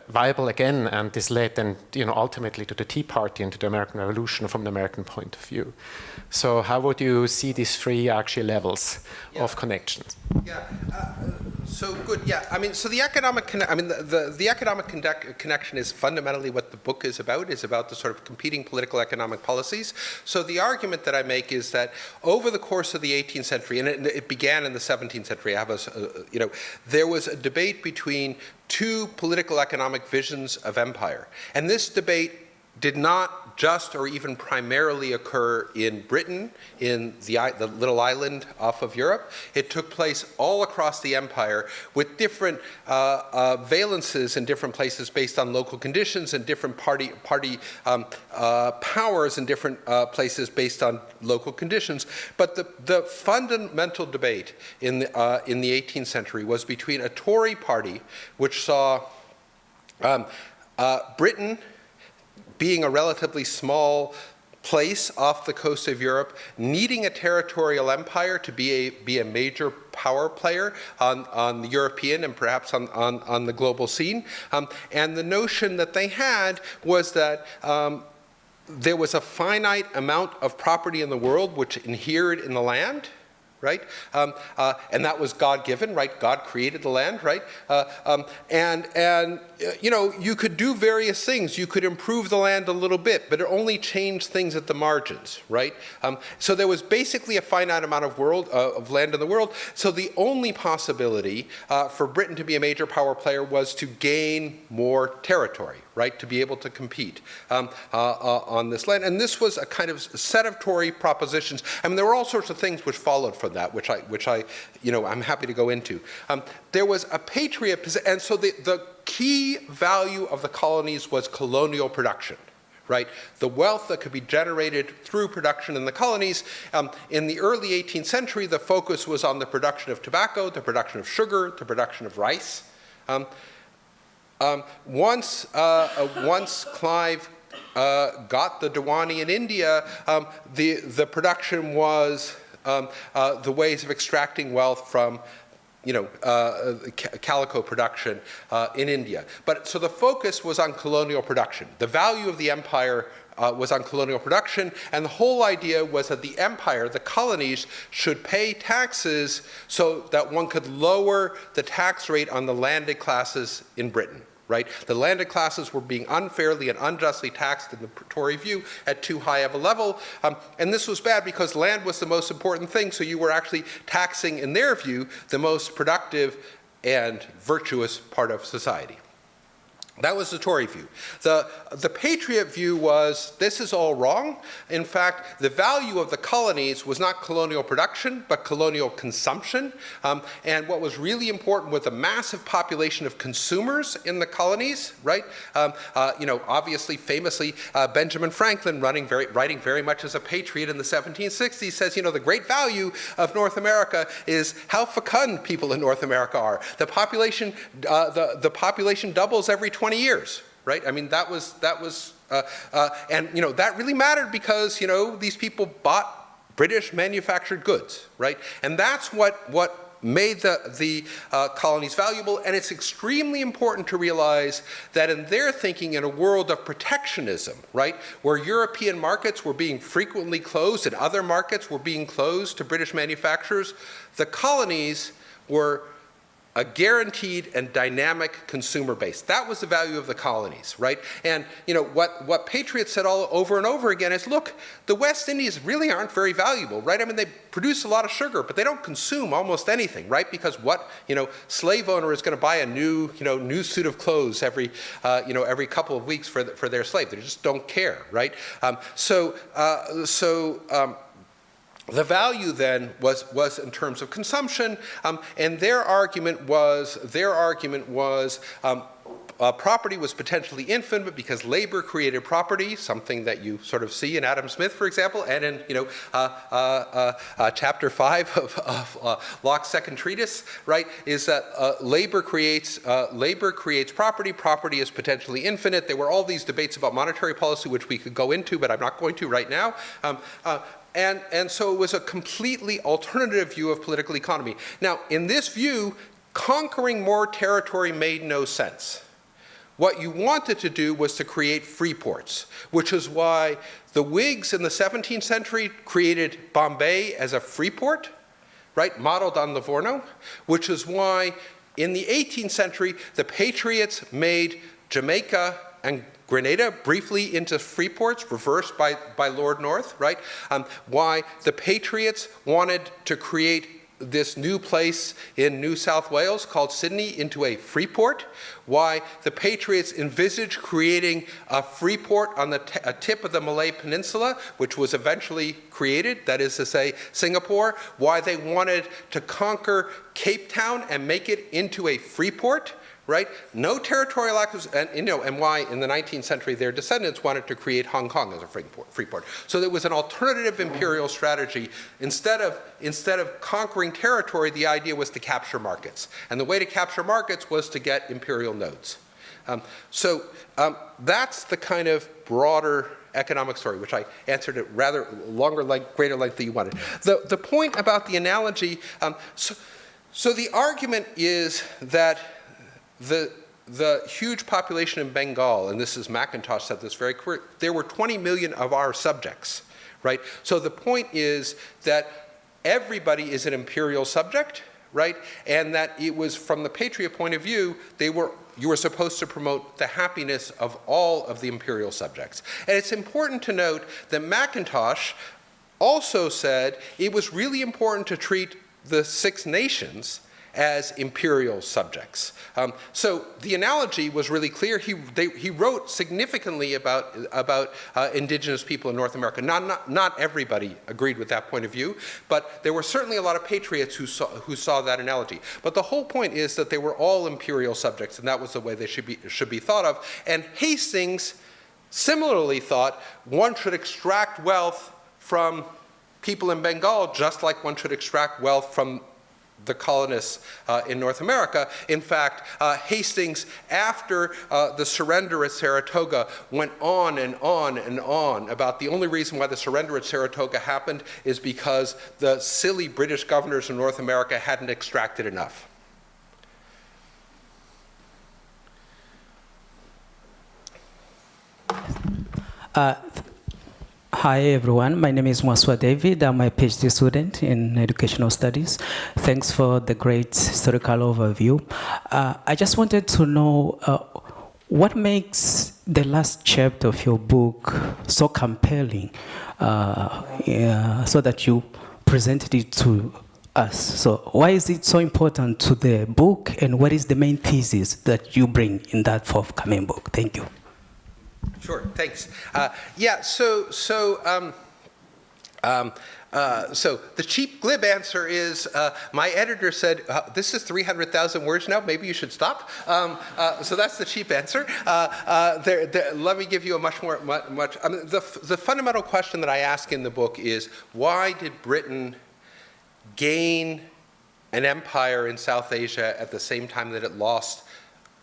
viable again, and this led then, ultimately to the Tea Party and to the American Revolution from the American point of view. So how would you see these three actually levels of connections? Yeah. So good. Yeah. I mean, so the economic the economic connection is fundamentally what the book is about the sort of competing political economic policies. So the argument that I make is that over the course of the 18th century, and it began in the 17th century, there was a debate between two political economic visions of empire, and this debate did not just or even primarily occur in Britain, in the little island off of Europe. It took place all across the empire with different valences in different places based on local conditions, and different party powers in different places based on local conditions. But the fundamental debate in the 18th century was between a Tory party, which saw Britain being a relatively small place off the coast of Europe, needing a territorial empire to be a major power player on the European and perhaps on the global scene. And the notion that they had was that there was a finite amount of property in the world which inhered in the land, right? And that was God-given, right? God created the land, right? You could do various things. You could improve the land a little bit, but it only changed things at the margins, right? So there was basically a finite amount of land in the world. So the only possibility for Britain to be a major power player was to gain more territory, right, to be able to compete on this land. And this was a kind of set of Tory propositions. I mean, there were all sorts of things which followed from that, which I'm happy to go into. There was a patriot, and so the key value of the colonies was colonial production, right? The wealth that could be generated through production in the colonies. In the early 18th century, the focus was on the production of tobacco, the production of sugar, the production of rice. Once Clive got the Diwani in India, the production was the ways of extracting wealth from calico production in India. So the focus was on colonial production. The value of the empire was on colonial production, and the whole idea was that the empire, the colonies, should pay taxes so that one could lower the tax rate on the landed classes in Britain. Right? The landed classes were being unfairly and unjustly taxed in the Tory view at too high of a level. And this was bad because land was the most important thing, so you were actually taxing, in their view, the most productive and virtuous part of society. That was the Tory view. The Patriot view was, this is all wrong. In fact, the value of the colonies was not colonial production, but colonial consumption. And what was really important was the massive population of consumers in the colonies, right? Obviously, famously, Benjamin Franklin, writing very much as a patriot in the 1760s, says, the great value of North America is how fecund people in North America are. The population doubles every 20 years, right? I mean, that really mattered because, these people bought British manufactured goods, right? And that's what made the colonies valuable, and it's extremely important to realize that in their thinking, in a world of protectionism, right, where European markets were being frequently closed and other markets were being closed to British manufacturers, the colonies were a guaranteed and dynamic consumer base. That was the value of the colonies, right? And you know what patriots said all over and over again is, look, the West Indies really aren't very valuable, right? I mean, they produce a lot of sugar, but they don't consume almost anything, right? Because what slave owner is going to buy a new suit of clothes every couple of weeks for their slave? They just don't care, right? The value then was in terms of consumption, and their argument was property was potentially infinite because labor created property, something that you sort of see in Adam Smith, for example, and in chapter 5 of Locke's second treatise, right? Is that labor creates property. Property is potentially infinite. There were all these debates about monetary policy, which we could go into, but I'm not going to right now. And so it was a completely alternative view of political economy. Now, in this view, conquering more territory made no sense. What you wanted to do was to create free ports, which is why the Whigs in the 17th century created Bombay as a free port, right, modeled on Livorno, which is why in the 18th century the Patriots made Jamaica and Grenada briefly into free ports, reversed by Lord North, right? Why the Patriots wanted to create this new place in New South Wales called Sydney into a free port, why the Patriots envisaged creating a free port on a tip of the Malay Peninsula, which was eventually created, that is to say, Singapore, why they wanted to conquer Cape Town and make it into a free port, right? No territorial acquisition, and why in the 19th century their descendants wanted to create Hong Kong as a free port. So there was an alternative imperial strategy. Instead of conquering territory, the idea was to capture markets. And the way to capture markets was to get imperial nodes. That's the kind of broader economic story, which I answered at rather greater length than you wanted. The point about the analogy, so the argument is that the huge population in Bengal, and this is McIntosh said this very clear, there were 20 million of our subjects, right? So the point is that everybody is an imperial subject, right? And that it was, from the patriot point of view, you were supposed to promote the happiness of all of the imperial subjects. And it's important to note that McIntosh also said it was really important to treat the Six Nations as imperial subjects. So the analogy was really clear. He wrote significantly about indigenous people in North America. Not everybody agreed with that point of view, but there were certainly a lot of patriots who saw that analogy. But the whole point is that they were all imperial subjects, and that was the way they should be thought of. And Hastings similarly thought one should extract wealth from people in Bengal just like one should extract wealth from the colonists in North America. In fact, Hastings, after the surrender at Saratoga, went on and on and on about the only reason why the surrender at Saratoga happened is because the silly British governors in North America hadn't extracted enough. Hi everyone, my name is Mwaswa David. I'm a PhD student in educational studies. Thanks for the great historical overview. I just wanted to know what makes the last chapter of your book so compelling so that you presented it to us. So why is it so important to the book, and what is the main thesis that you bring in that forthcoming book? Thank you. Sure, thanks. So the cheap, glib answer is my editor said, this is 300,000 words now, maybe you should stop. So that's the cheap answer. Let me give you a much more, the fundamental question that I ask in the book is, why did Britain gain an empire in South Asia at the same time that it lost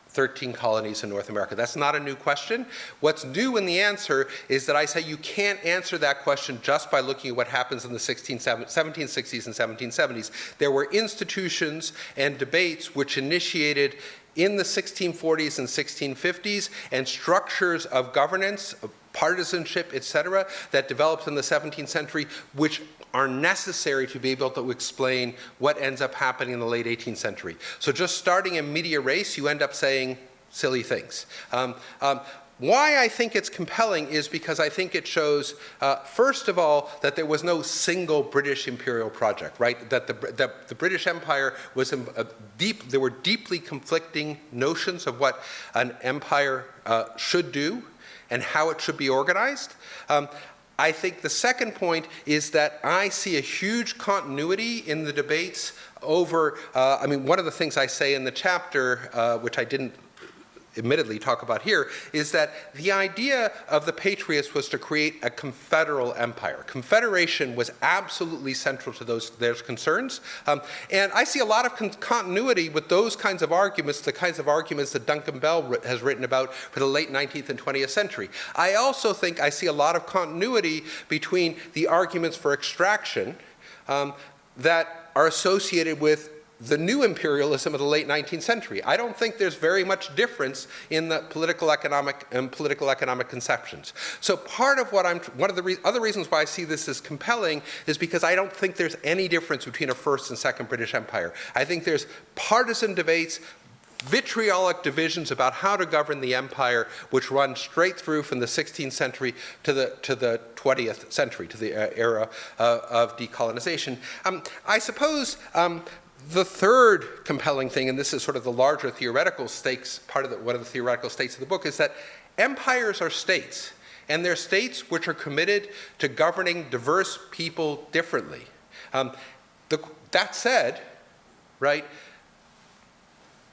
13 colonies in North America. That's not a new question. What's new in the answer is that I say you can't answer that question just by looking at what happens in the 1760s and 1770s. There were institutions and debates which initiated in the 1640s and 1650s, and structures of governance, of partisanship, etc., that developed in the 17th century, which are necessary to be able to explain what ends up happening in the late 18th century. So just starting in media res, you end up saying silly things. Why I think it's compelling is because I think it shows, first of all, that there was no single British imperial project, right? That the British Empire was there were deeply conflicting notions of what an empire should do and how it should be organized. I think the second point is that I see a huge continuity in the debates over, I mean, one of the things I say in the chapter, which I didn't admittedly talk about here, is that the idea of the Patriots was to create a confederal empire. Confederation was absolutely central to their concerns. And I see a lot of continuity with those kinds of arguments, the kinds of arguments that Duncan Bell has written about for the late 19th and 20th century. I also think I see a lot of continuity between the arguments for extraction that are associated with the new imperialism of the late 19th century. I don't think there's very much difference in the political economic conceptions. So part of what one of the other reasons why I see this as compelling is because I don't think there's any difference between a first and second British Empire. I think there's partisan debates, vitriolic divisions about how to govern the empire, which run straight through from the 16th century to the 20th century, to the era of decolonization. I suppose the third compelling thing, and this is sort of the larger theoretical stakes, one of the theoretical stakes of the book, is that empires are states, and they're states which are committed to governing diverse people differently. That said, right,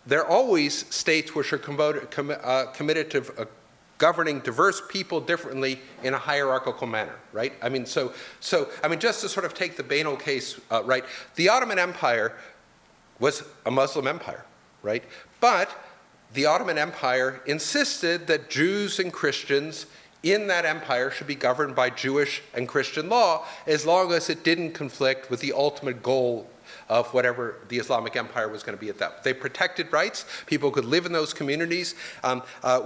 they're always states which are committed to governing diverse people differently in a hierarchical manner, right? I mean, I mean, just to sort of take the banal case, right, the Ottoman Empire was a Muslim empire, right? But the Ottoman Empire insisted that Jews and Christians in that empire should be governed by Jewish and Christian law as long as it didn't conflict with the ultimate goal of whatever the Islamic Empire was going to be at that. They protected rights. People could live in those communities.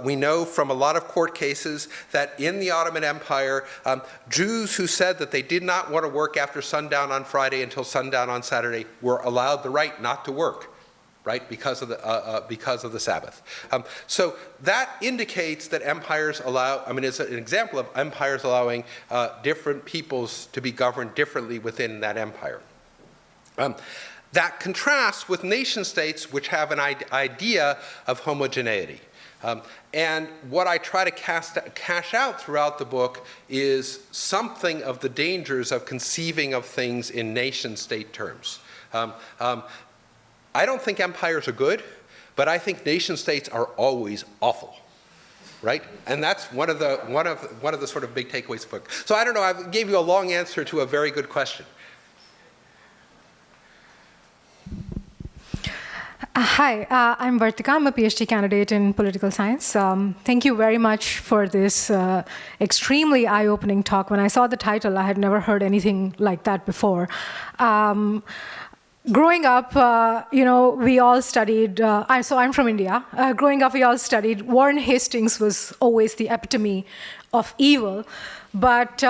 We know from a lot of court cases that in the Ottoman Empire, Jews who said that they did not want to work after sundown on Friday until sundown on Saturday were allowed the right not to work, right, because of the Sabbath. So that indicates that empires allow, I mean, it's an example of empires allowing different peoples to be governed differently within that empire. That contrasts with nation states which have an idea of homogeneity. And what I try to cash out throughout the book is something of the dangers of conceiving of things in nation-state terms. I don't think empires are good, but I think nation-states are always awful. Right? And that's one of the sort of big takeaways of the book. So I don't know, I gave you a long answer to a very good question. Hi, I'm Vartika. I'm a PhD candidate in political science. Thank you very much for this extremely eye-opening talk. When I saw the title, I had never heard anything like that before. Growing up, we all studied, so I'm from India. Growing up, we all studied Warren Hastings was always the epitome of evil. But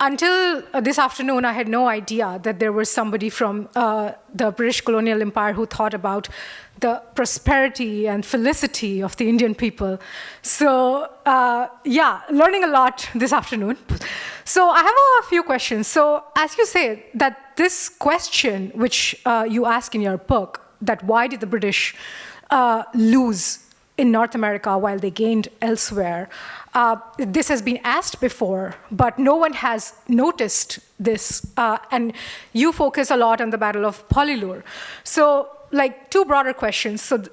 until this afternoon, I had no idea that there was somebody from the British colonial empire who thought about the prosperity and felicity of the Indian people. So yeah, learning a lot this afternoon. So I have a few questions. So as you say, that this question, which you ask in your book, that why did the British lose in North America while they gained elsewhere, this has been asked before, but no one has noticed this. And you focus a lot on the Battle of Pollilure. So, like, two broader questions. So,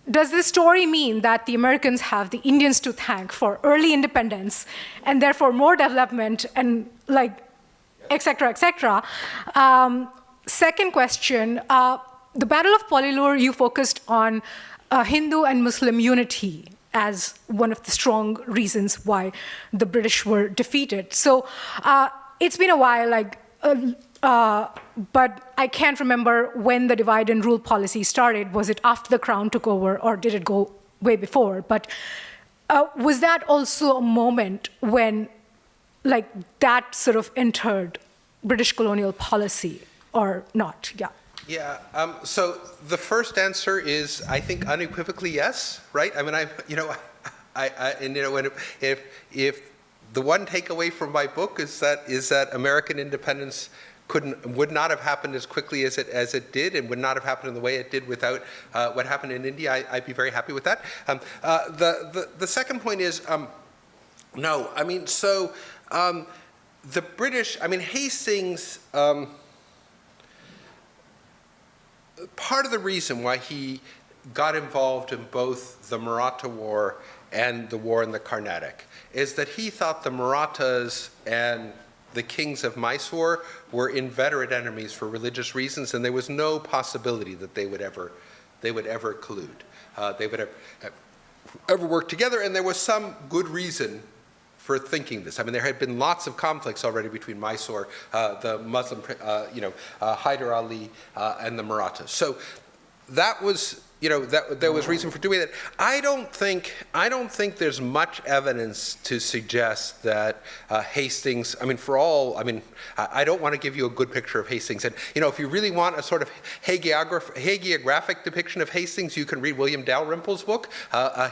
does this story mean that the Americans have the Indians to thank for early independence and therefore more development and, like, et cetera, et cetera? Second question, the Battle of Pollilure, you focused on Hindu and Muslim unity as one of the strong reasons why the British were defeated. So it's been a while, but I can't remember when the divide and rule policy started. Was it after the Crown took over, or did it go way before? But was that also a moment when that sort of entered British colonial policy or not? Yeah. Yeah. So the first answer is, I think, unequivocally yes. Right. I mean, if the one takeaway from my book is that American independence would not have happened as quickly as it did, and would not have happened in the way it did without what happened in India, I'd be very happy with that. The second point is, no. I mean, so the British. I mean, Hastings. Part of the reason why he got involved in both the Maratha War and the war in the Carnatic is that he thought the Marathas and the kings of Mysore were inveterate enemies for religious reasons, and there was no possibility that they would ever collude. They would ever work together, and there was some good reason for thinking this. I mean, there had been lots of conflicts already between Mysore, the Muslim, Hyder Ali, and the Marathas. So that was, that there was reason for doing that. I don't think there's much evidence to suggest that Hastings. I mean, I don't want to give you a good picture of Hastings. And if you really want a sort of hagiographic depiction of Hastings, you can read William Dalrymple's book.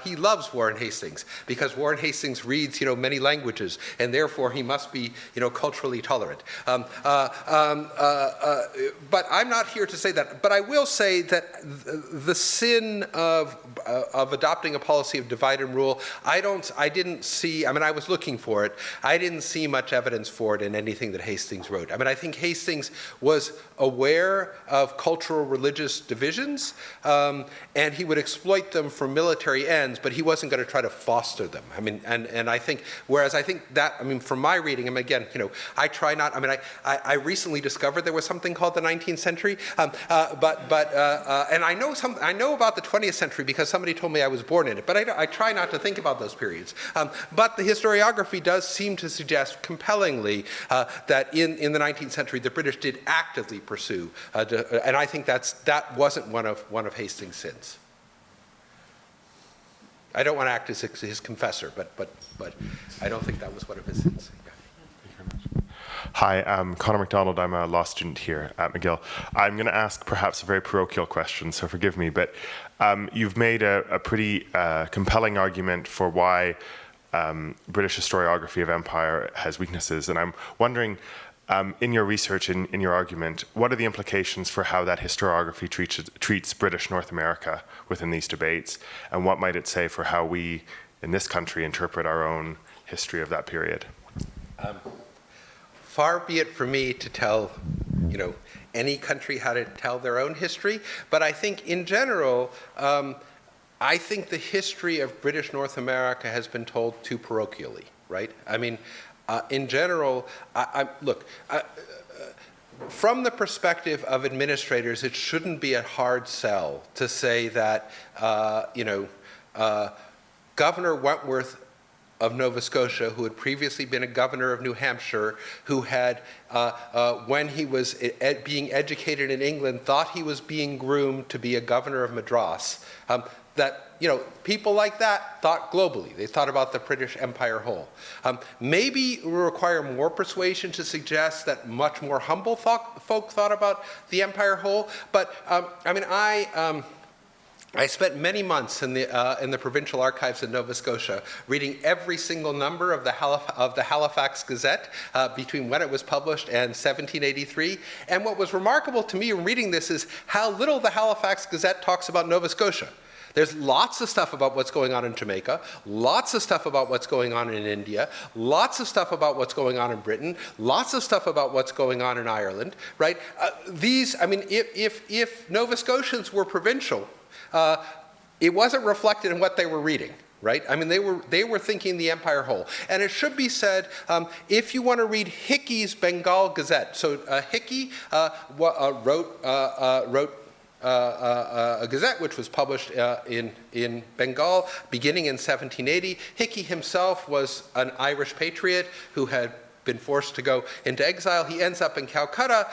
He loves Warren Hastings because Warren Hastings reads, many languages, and therefore he must be, culturally tolerant. But I'm not here to say that. But I will say that the sin of adopting a policy of divide and rule, I didn't see. I mean, I was looking for it. I didn't see much evidence for it in anything that Hastings wrote. I mean, I think Hastings was aware of cultural religious divisions, and he would exploit them for military ends, but he wasn't going to try to foster them. I mean, and I think, whereas I think that, I mean, from my reading, I mean, again, I try not, I mean, I recently discovered there was something called the 19th century, and I know about the 20th century because somebody told me I was born in it, but I try not to think about those periods. But the historiography does seem to suggest compellingly that in the 19th century the British did actively pursue, and I think that wasn't one of Hastings' sins. I don't want to act as his confessor, but I don't think that was one of his sins. Yeah. Hi, I'm Connor MacDonald. I'm a law student here at McGill. I'm going to ask perhaps a very parochial question, so forgive me, but you've made a pretty compelling argument for why British historiography of empire has weaknesses, and I'm wondering, in your research, in your argument, what are the implications for how that historiography treats British North America within these debates, and what might it say for how we, in this country, interpret our own history of that period? Far be it for me to tell, any country how to tell their own history, but I think in general, I think the history of British North America has been told too parochially, right? I mean, in general, from the perspective of administrators, it shouldn't be a hard sell to say that, Governor Wentworth of Nova Scotia, who had previously been a governor of New Hampshire, who had, when he was being educated in England, thought he was being groomed to be a governor of Madras, that people like that thought globally. They thought about the British Empire whole. Maybe it will require more persuasion to suggest that much more humble folk thought about the empire whole. But I mean, I spent many months in the provincial archives in Nova Scotia reading every single number of the Halifax Gazette between when it was published and 1783. And what was remarkable to me in reading this is how little the Halifax Gazette talks about Nova Scotia. There's lots of stuff about what's going on in Jamaica, lots of stuff about what's going on in India, lots of stuff about what's going on in Britain, lots of stuff about what's going on in Ireland, right? If Nova Scotians were provincial, it wasn't reflected in what they were reading, right? I mean, they were thinking the empire whole. And it should be said, if you want to read Hickey's Bengal Gazette, so Hickey wrote a gazette which was published in Bengal beginning in 1780. Hickey himself was an Irish patriot who had been forced to go into exile. He ends up in Calcutta.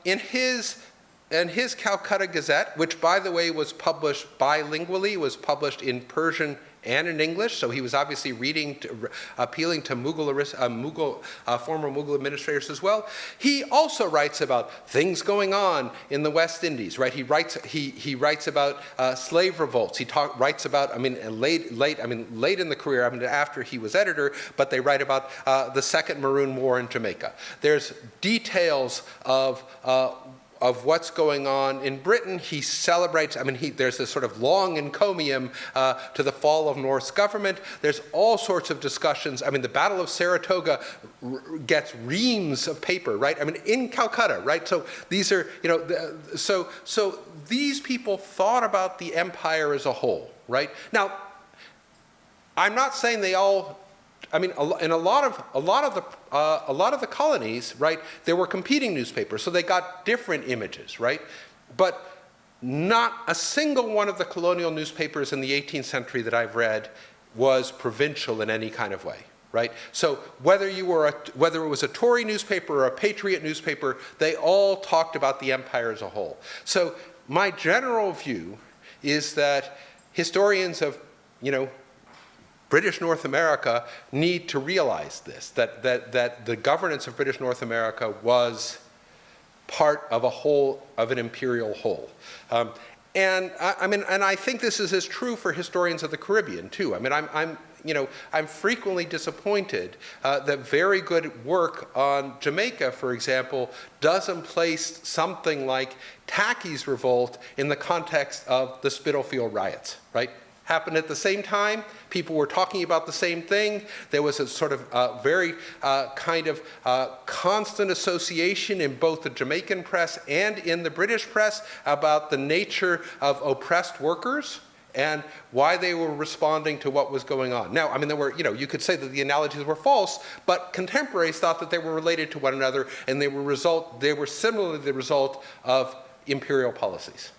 In his Calcutta Gazette, which by the way was published bilingually, was published in Persian and in English, so he was obviously appealing to former Mughal administrators as well. He also writes about things going on in the West Indies, right? He writes about slave revolts. He writes about, late in the career, after he was editor, but they write about the Second Maroon War in Jamaica. There's details of what's going on in Britain. He celebrates, there's this sort of long encomium to the fall of North's government. There's all sorts of discussions. The Battle of Saratoga gets reams of paper, right? In Calcutta, right? So these are, so these people thought about the empire as a whole, right? Now, I'm not saying they all, in a lot of the colonies, right, there were competing newspapers, so they got different images, right? But not a single one of the colonial newspapers in the 18th century that I've read was provincial in any kind of way, right? So whether it was a Tory newspaper or a patriot newspaper, they all talked about the empire as a whole. So my general view is that historians of, British North America need to realize this, that the governance of British North America was part of a whole, of an imperial whole. And I think this is as true for historians of the Caribbean too. I'm frequently disappointed that very good work on Jamaica, for example, doesn't place something like Tacky's revolt in the context of the Spitalfield riots, right? Happened at the same time. People were talking about the same thing. There was a sort of very constant association in both the Jamaican press and in the British press about the nature of oppressed workers and why they were responding to what was going on. Now, there were, you could say that the analogies were false, but contemporaries thought that they were related to one another, and they were similarly the result of imperial policies.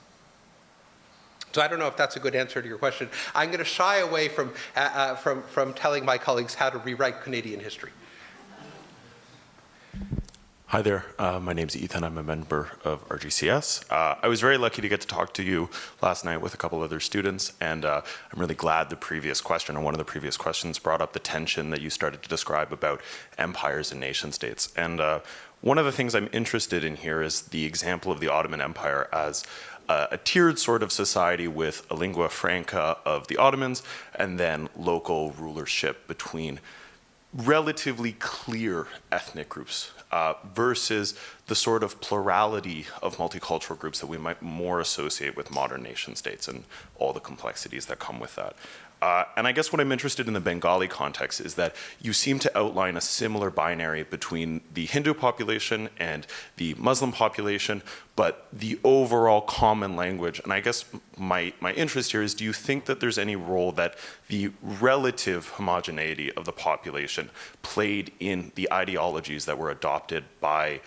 So I don't know if that's a good answer to your question. I'm going to shy away from telling my colleagues how to rewrite Canadian history. Hi there, my name's Ethan. I'm a member of RGCS. I was very lucky to get to talk to you last night with a couple other students, and I'm really glad the previous question, or one of the previous questions, brought up the tension that you started to describe about empires and nation states. And one of the things I'm interested in here is the example of the Ottoman Empire as a tiered sort of society with a lingua franca of the Ottomans and then local rulership between relatively clear ethnic groups versus the sort of plurality of multicultural groups that we might more associate with modern nation states and all the complexities that come with that. And I guess what I'm interested in the Bengali context is that you seem to outline a similar binary between the Hindu population and the Muslim population, but the overall common language. And I guess my interest here is, do you think that there's any role that the relative homogeneity of the population played in the ideologies that were adopted by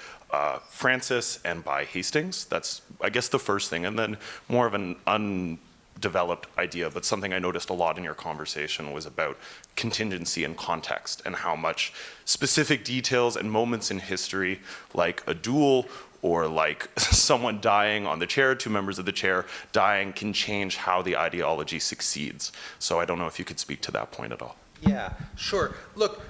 Francis and by Hastings? That's, I guess, the first thing. And then more of an undeveloped idea, but something I noticed a lot in your conversation was about contingency and context, and how much specific details and moments in history, like a duel or like someone dying on the chair, two members of the chair dying, can change how the ideology succeeds. So I don't know if you could speak to that point at all. Yeah, sure. Look,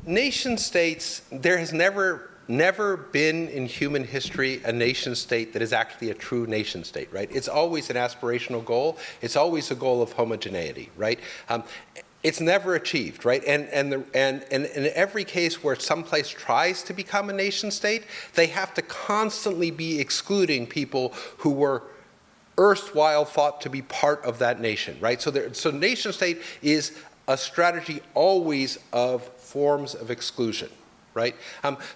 nation states, there has never been in human history a nation state that is actually a true nation state, right? It's always an aspirational goal. It's always a goal of homogeneity, right? It's never achieved, right? And in every case where some place tries to become a nation state, they have to constantly be excluding people who were erstwhile thought to be part of that nation, right? So nation state is a strategy always of forms of exclusion. Right?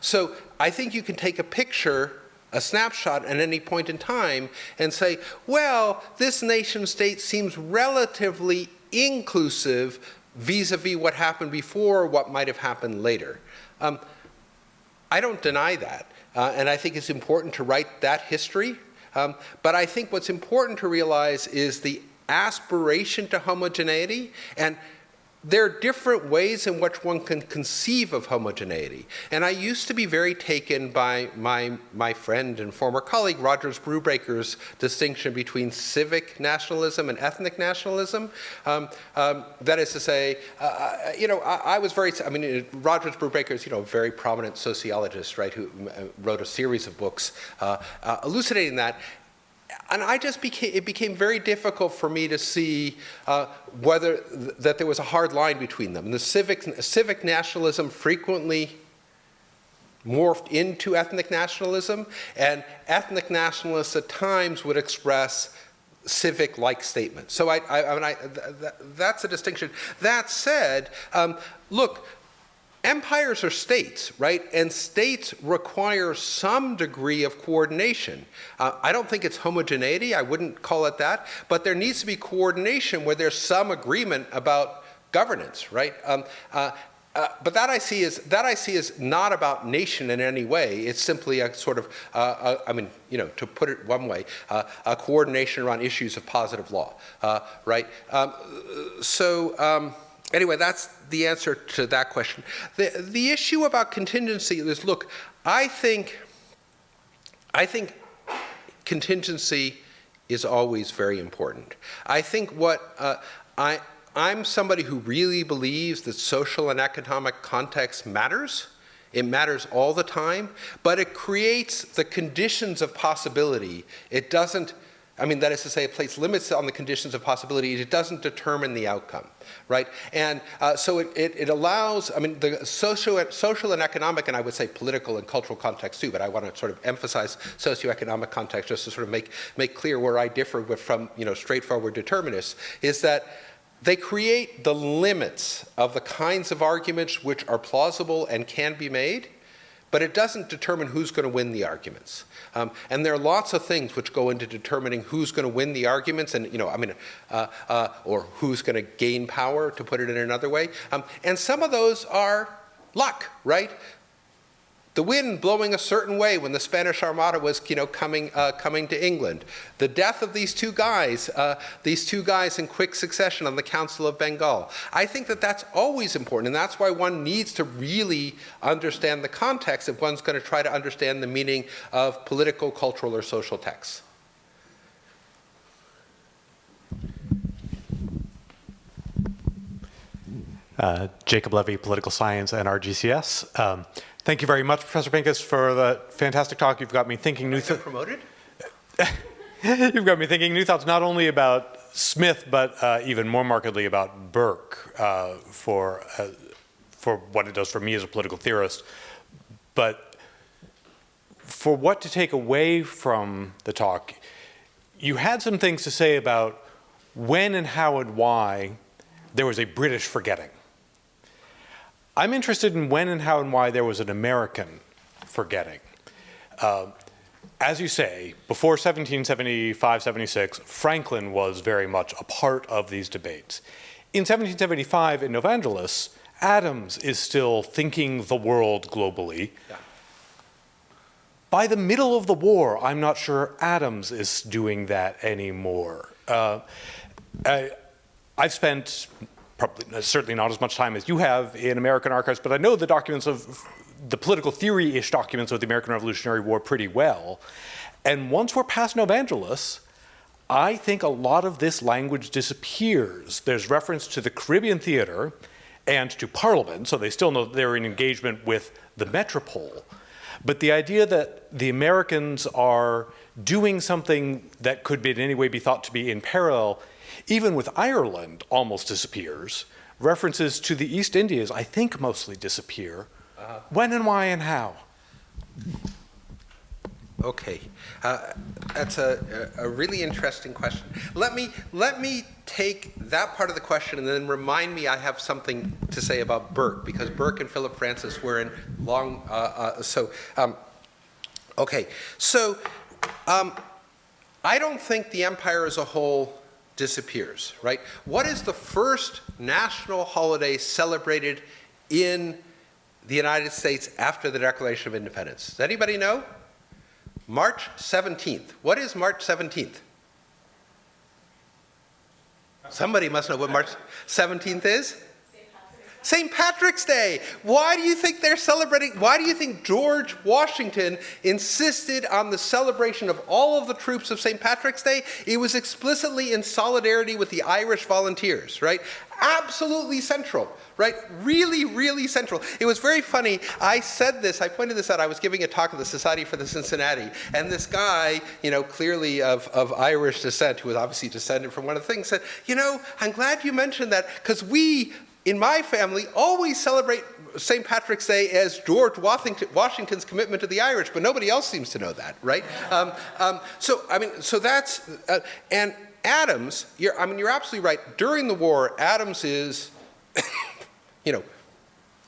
So I think you can take a picture, a snapshot at any point in time and say, well, this nation state seems relatively inclusive vis-a-vis what happened before, what might have happened later. I don't deny that. and I think it's important to write that history. But I think what's important to realize is the aspiration to homogeneity, and there are different ways in which one can conceive of homogeneity. And I used to be very taken by my friend and former colleague Rogers Brubaker's distinction between civic nationalism and ethnic nationalism. That is to say, I was very, Rogers Brubaker is, a very prominent sociologist, right, who wrote a series of books elucidating that. And it became very difficult for me to see that there was a hard line between them. And the civic nationalism frequently morphed into ethnic nationalism, and ethnic nationalists at times would express civic-like statements. So that's a distinction. That said, look, empires are states, right? And states require some degree of coordination. I don't think it's homogeneity, I wouldn't call it that, but there needs to be coordination where there's some agreement about governance, right? But that I see as not about nation in any way. It's simply a sort of, to put it one way, a coordination around issues of positive law, right? Anyway, that's the answer to that question. The issue about contingency is, look, I think contingency is always very important. I think I'm somebody who really believes that social and economic context matters. It matters all the time, but it creates the conditions of possibility. It doesn't, that is to say, it places limits on the conditions of possibility. It doesn't determine the outcome, right? And so it allows, the social and economic, and I would say political and cultural context too, but I want to sort of emphasize socioeconomic context just to sort of make clear where I differ from, straightforward determinists, is that they create the limits of the kinds of arguments which are plausible and can be made, but it doesn't determine who's going to win the arguments. And there are lots of things which go into determining who's going to win the arguments, and or who's going to gain power, to put it in another way. And some of those are luck, right? The wind blowing a certain way when the Spanish Armada was, coming to England. The death of these two guys in quick succession on the Council of Bengal. I think that that's always important, and that's why one needs to really understand the context if one's going to try to understand the meaning of political, cultural, or social texts. Jacob Levy, Political Science and RGCS. Thank you very much, Professor Pincus, for the fantastic talk. You've got me thinking new thoughts. Promoted? You've got me thinking new thoughts, not only about Smith, but even more markedly about Burke, for what it does for me as a political theorist. But for what to take away from the talk, you had some things to say about when and how and why there was a British forgetting. I'm interested in when and how and why there was an American forgetting. As you say, before 1775-76, Franklin was very much a part of these debates. In 1775, in Novangelis, Adams is still thinking the world globally. Yeah. By the middle of the war, I'm not sure Adams is doing that anymore. I've spent probably certainly not as much time as you have in American archives, but I know the documents of the political theory-ish documents of the American Revolutionary War pretty well. And once we're past Novangelis, I think a lot of this language disappears. There's reference to the Caribbean theater and to Parliament, so they still know they're in engagement with the metropole. But the idea that the Americans are doing something that could in any way be thought to be in parallel, even with Ireland, almost disappears. References to the East Indies, I think, mostly disappear. When and why and how? Okay, that's a really interesting question. Let me take that part of the question and then remind me I have something to say about Burke, because Burke and Philip Francis were in long. Okay, so I don't think the empire as a whole disappears, right? What is the first national holiday celebrated in the United States after the Declaration of Independence? Does anybody know? March 17th. What is March 17th? Somebody must know what March 17th is? St. Patrick's Day. Why do you think they're celebrating? Why do you think George Washington insisted on the celebration of all of the troops of St. Patrick's Day? It was explicitly in solidarity with the Irish volunteers, right? Absolutely central, right? Really, really central. It was very funny. I said this, I pointed this out. I was giving a talk at the Society for the Cincinnati, and this guy, clearly of Irish descent, who was obviously descended from one of the things, said, I'm glad you mentioned that, because we, in my family, always celebrate St. Patrick's Day as George Washington's commitment to the Irish, but nobody else seems to know that, right? So that's, and Adams, you're absolutely right. During the war, Adams is,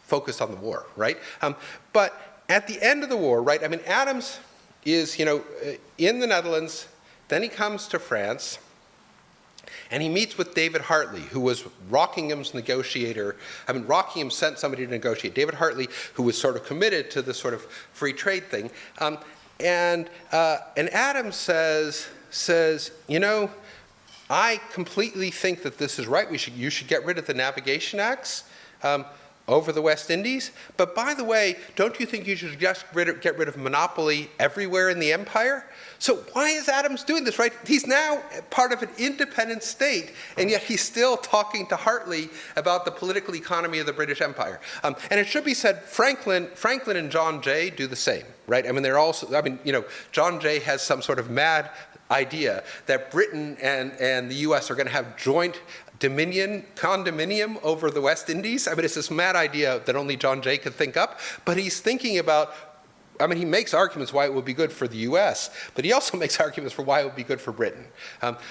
focused on the war, right? But at the end of the war, right, Adams is, in the Netherlands, then he comes to France, and he meets with David Hartley, who was Rockingham's negotiator. Rockingham sent somebody to negotiate. David Hartley, who was sort of committed to this sort of free trade thing. And Adams says, I completely think that this is right. You should get rid of the Navigation Acts over the West Indies. But by the way, don't you think you should just get rid of monopoly everywhere in the empire? So why is Adams doing this, right? He's now part of an independent state, and yet he's still talking to Hartley about the political economy of the British Empire. And it should be said, Franklin and John Jay do the same, right? They're also, John Jay has some sort of mad idea that Britain and the US are going to have joint condominium over the West Indies. It's this mad idea that only John Jay could think up, but he's thinking about, he makes arguments why it would be good for the US, but he also makes arguments for why it would be good for Britain.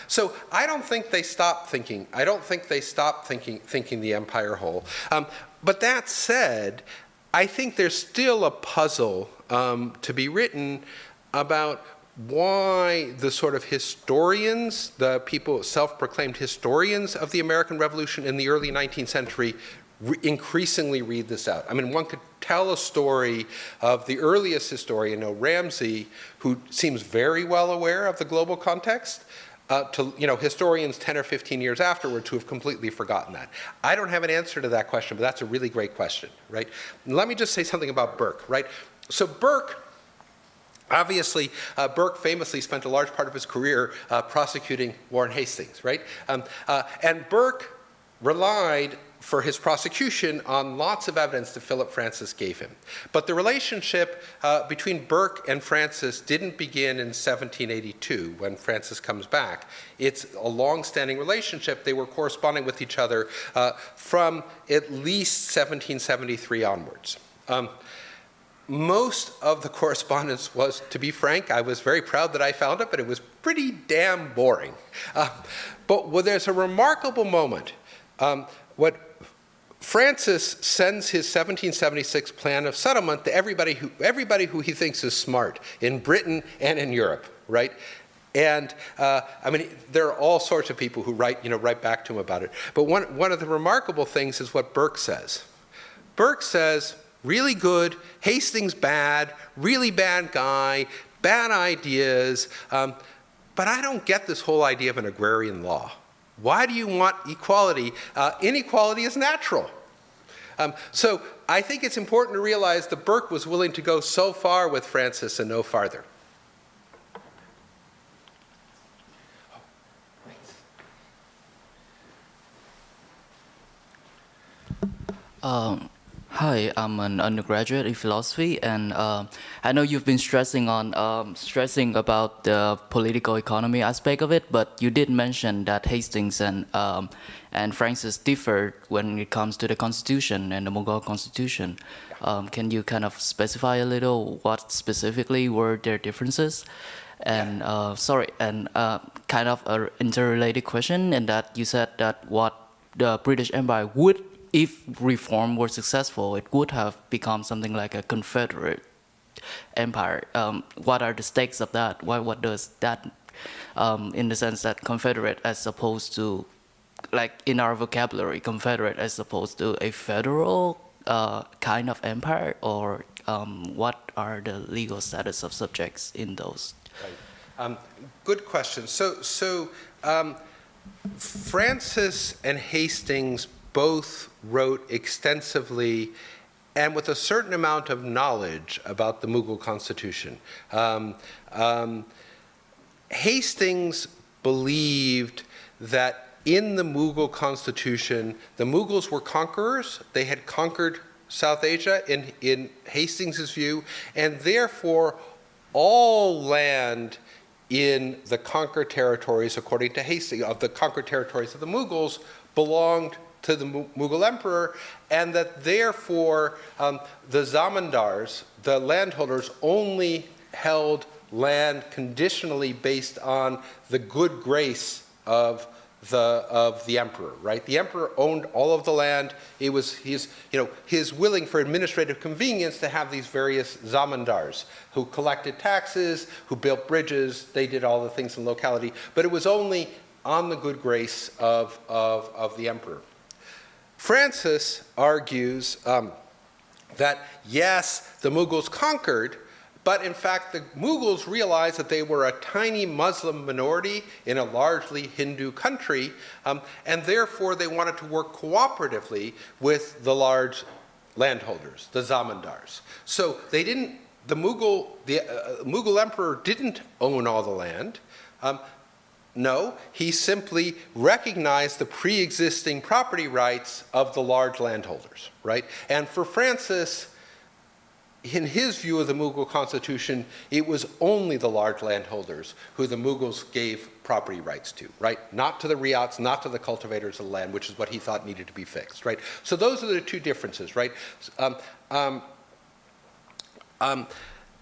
So I don't think they stop thinking. I don't think they stop thinking the empire whole. But that said, I think there's still a puzzle to be written about why the sort of historians, the people, self-proclaimed historians of the American Revolution in the early 19th century increasingly read this out. One could tell a story of the earliest historian, Ramsey, who seems very well aware of the global context, to historians 10 or 15 years afterwards who have completely forgotten that. I don't have an answer to that question, but that's a really great question, right? Let me just say something about Burke, right? So Burke, obviously, Burke famously spent a large part of his career prosecuting Warren Hastings, right? And Burke relied for his prosecution on lots of evidence that Philip Francis gave him. But the relationship between Burke and Francis didn't begin in 1782 when Francis comes back. It's a long-standing relationship. They were corresponding with each other from at least 1773 onwards. Most of the correspondence was, to be frank, I was very proud that I found it, but it was pretty damn boring. But there's a remarkable moment. What Francis sends his 1776 plan of settlement to everybody who he thinks is smart in Britain and in Europe, right? And there are all sorts of people who write back to him about it. But one of the remarkable things is what Burke says. Burke says, really good, Hastings bad, really bad guy, bad ideas, but I don't get this whole idea of an agrarian law. Why do you want equality? Inequality is natural. So I think it's important to realize that Burke was willing to go so far with Francis and no farther. Hi, I'm an undergraduate in philosophy, and I know you've been stressing about the political economy aspect of it, but you did mention that Hastings and Francis differed when it comes to the Constitution and the Mughal Constitution. Can you kind of specify a little what specifically were their differences? And kind of an interrelated question, in that you said that what the British Empire would, if reform were successful, it would have become something like a Confederate empire. What are the stakes of that? What does that, in the sense that Confederate as opposed to, like in our vocabulary, Confederate as opposed to a federal kind of empire, or what are the legal status of subjects in those? Right. Good question. So Francis and Hastings both wrote extensively and with a certain amount of knowledge about the Mughal constitution. Hastings believed that in the Mughal constitution, the Mughals were conquerors. They had conquered South Asia in Hastings' view, and therefore all land in the conquered territories, according to Hastings, of the conquered territories of the Mughals, belonged to the Mughal emperor, and that therefore the zamindars, the landholders, only held land conditionally based on the good grace of the emperor, right? The emperor owned all of the land. It was his willing for administrative convenience to have these various zamindars who collected taxes, who built bridges. They did all the things in locality, but it was only on the good grace of the emperor. Francis argues that yes, the Mughals conquered, but in fact, the Mughals realized that they were a tiny Muslim minority in a largely Hindu country, and therefore they wanted to work cooperatively with the large landholders, the zamindars. So they didn't. The Mughal emperor didn't own all the land. No, he simply recognized the pre-existing property rights of the large landholders, right? And for Francis, in his view of the Mughal constitution, it was only the large landholders who the Mughals gave property rights to, right? Not to the riats, not to the cultivators of the land, which is what he thought needed to be fixed, right? So those are the two differences, right?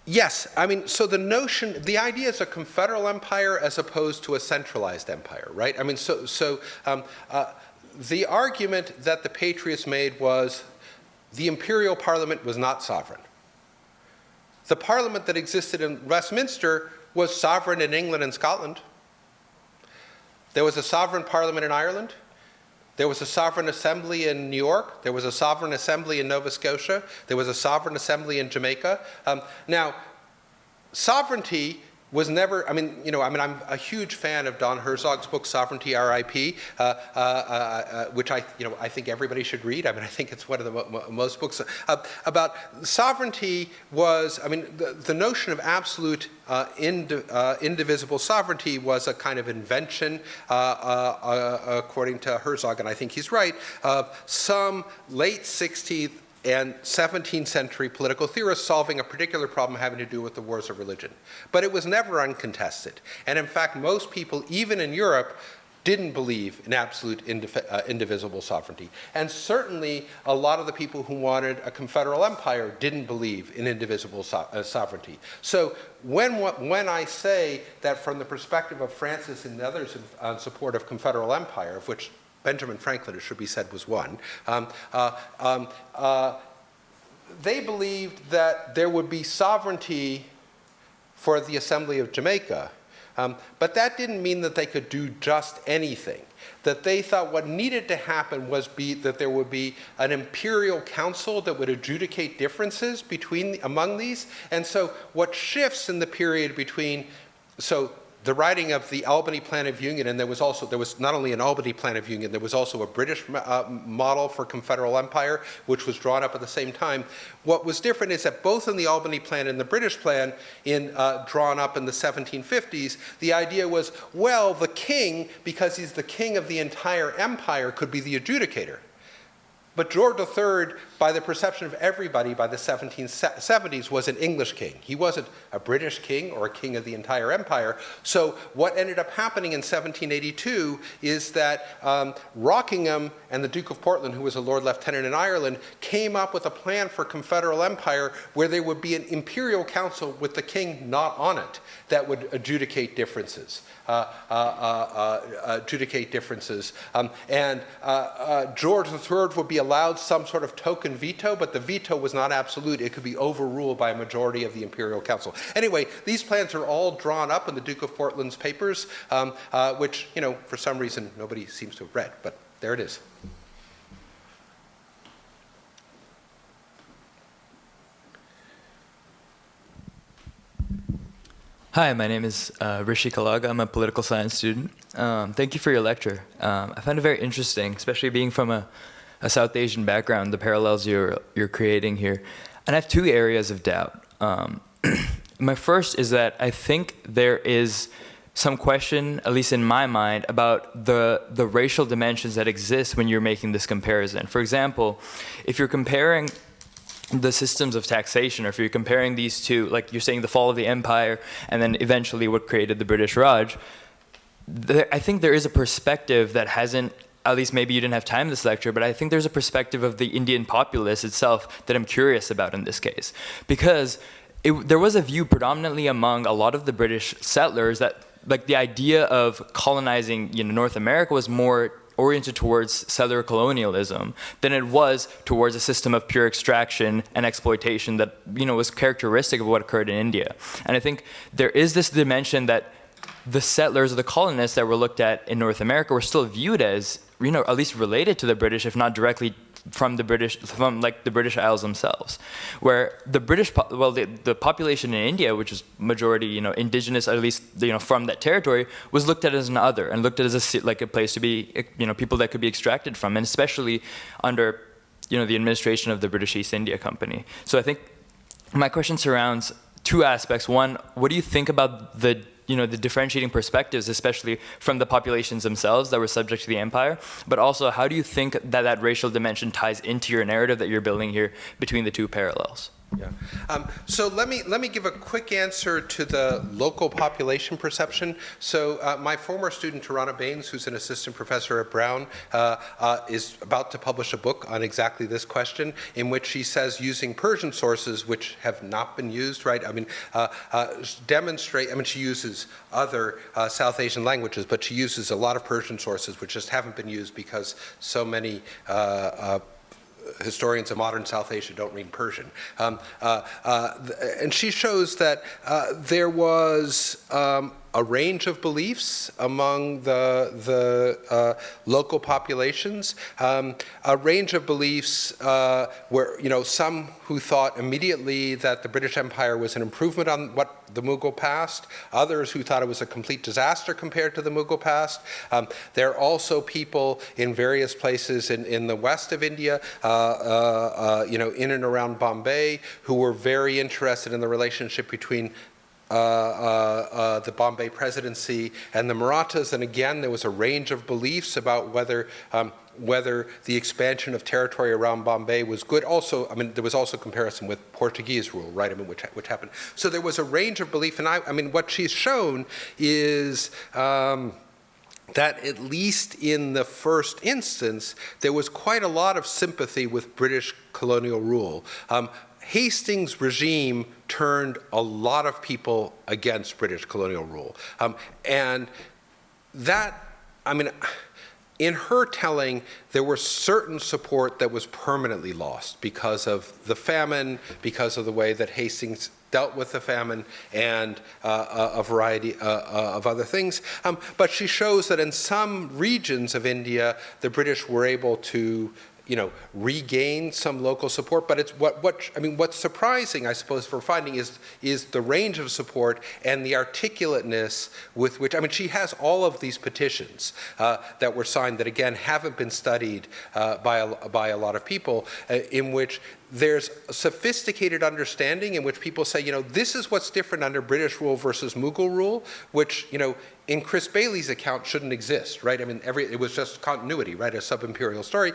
Yes, I mean, so the idea is a confederal empire as opposed to a centralized empire, right? I mean, the argument that the Patriots made was the imperial parliament was not sovereign. The parliament that existed in Westminster was sovereign in England and Scotland. There was a sovereign parliament in Ireland. There was a sovereign assembly in New York. There was a sovereign assembly in Nova Scotia. There was a sovereign assembly in Jamaica. Now, sovereignty was never, I'm a huge fan of Don Herzog's book, Sovereignty, R.I.P., which I think everybody should read. I mean, I think it's one of the most books about sovereignty was, the notion of absolute indivisible sovereignty was a kind of invention, according to Herzog, and I think he's right, of some late 16th and 17th century political theorists solving a particular problem having to do with the wars of religion. But it was never uncontested. And in fact, most people, even in Europe, didn't believe in absolute indivisible sovereignty. And certainly, a lot of the people who wanted a confederal empire didn't believe in indivisible sovereignty. So when I say that from the perspective of Francis and the others in support of confederal empire, of which Benjamin Franklin, it should be said, was one. They believed that there would be sovereignty for the Assembly of Jamaica, but that didn't mean that they could do just anything. That they thought what needed to happen was that there would be an imperial council that would adjudicate differences among these. And so what shifts in the period between, the writing of the Albany Plan of Union, and there was not only an Albany Plan of Union, there was also a British model for confederal empire, which was drawn up at the same time. What was different is that both in the Albany Plan and the British Plan, drawn up in the 1750s, the idea was, well, the king, because he's the king of the entire empire, could be the adjudicator. But George III, by the perception of everybody by the 1770s, was an English king. He wasn't a British king or a king of the entire empire. So what ended up happening in 1782 is that Rockingham and the Duke of Portland, who was a Lord Lieutenant in Ireland, came up with a plan for confederal empire where there would be an imperial council with the king not on it that would adjudicate differences. George III would be allowed some sort of token veto, but the veto was not absolute. It could be overruled by a majority of the Imperial Council. Anyway, these plans are all drawn up in the Duke of Portland's papers, which, for some reason nobody seems to have read, but there it is. Hi, my name is Rishi Kalag. I'm a political science student. Thank you for your lecture. I found it very interesting, especially being from a South Asian background, the parallels you're creating here. And I have two areas of doubt. My first is that I think there is some question, at least in my mind, about the racial dimensions that exist when you're making this comparison. For example, if you're comparing the systems of taxation, or if you're comparing these two, like you're saying the fall of the empire and then eventually what created the British Raj, I think there is a perspective that hasn't, at least maybe you didn't have time in this lecture, but I think there's a perspective of the Indian populace itself that I'm curious about in this case. Because there was a view predominantly among a lot of the British settlers that like the idea of colonizing North America was more oriented towards settler colonialism than it was towards a system of pure extraction and exploitation that was characteristic of what occurred in India. And I think there is this dimension that the settlers or the colonists that were looked at in North America were still viewed as at least related to the British, if not directly from the British Isles themselves, where the the population in India, which is majority indigenous, at least from that territory, was looked at as an other and looked at as a place to be people that could be extracted from, and especially under the administration of the British East India Company. So I think my question surrounds two aspects. One, what do you think about the differentiating perspectives, especially from the populations themselves that were subject to the empire, but also how do you think that racial dimension ties into your narrative that you're building here between the two parallels? Yeah. So let me give a quick answer to the local population perception. So my former student, Tarana Baines, who's an assistant professor at Brown, is about to publish a book on exactly this question, in which she says, using Persian sources, which have not been used, right? I mean, she uses other South Asian languages, but she uses a lot of Persian sources, which just haven't been used because so many historians of modern South Asia don't read Persian. And she shows that there was a range of beliefs among the local populations, a range of beliefs where, some who thought immediately that the British Empire was an improvement on what the Mughal past, others who thought it was a complete disaster compared to the Mughal past. There are also people in various places in the west of India, in and around Bombay, who were very interested in the relationship between the Bombay presidency and the Marathas, and again there was a range of beliefs about whether the expansion of territory around Bombay was good. Also, there was also comparison with Portuguese rule, right? Which happened. So there was a range of belief, and what she's shown is that at least in the first instance, there was quite a lot of sympathy with British colonial rule. Hastings' regime turned a lot of people against British colonial rule. And that, in her telling, there was certain support that was permanently lost because of the famine, because of the way that Hastings dealt with the famine, and a variety of other things. But she shows that in some regions of India, the British were able to regain some local support. But it's what's surprising, I suppose, for finding is the range of support and the articulateness with which, she has all of these petitions that were signed that, again, haven't been studied by a lot of people, in which there's a sophisticated understanding in which people say, this is what's different under British rule versus Mughal rule, which, in Chris Bailey's account shouldn't exist, right? It was just continuity, right? A sub-imperial story.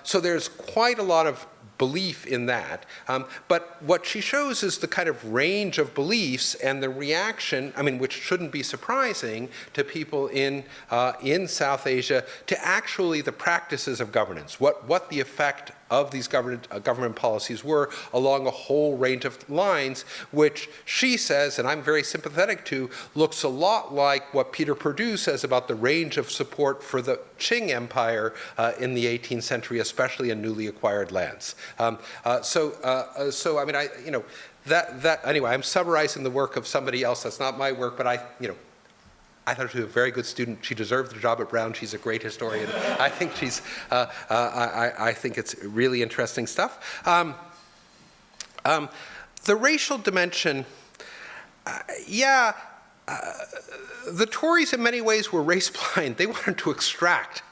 So there's quite a lot of belief in that. But what she shows is the kind of range of beliefs and the reaction, which shouldn't be surprising to people in South Asia, to actually the practices of governance, what the effect of these government policies were along a whole range of lines, which she says, and I'm very sympathetic to, looks a lot like what Peter Perdue says about the range of support for the Qing Empire in the 18th century, especially in newly acquired lands. Anyway, I'm summarizing the work of somebody else. That's not my work, but I thought she was a very good student. She deserved the job at Brown. She's a great historian. I think I think it's really interesting stuff. The racial dimension, Yeah, the Tories in many ways were race blind. They wanted to extract.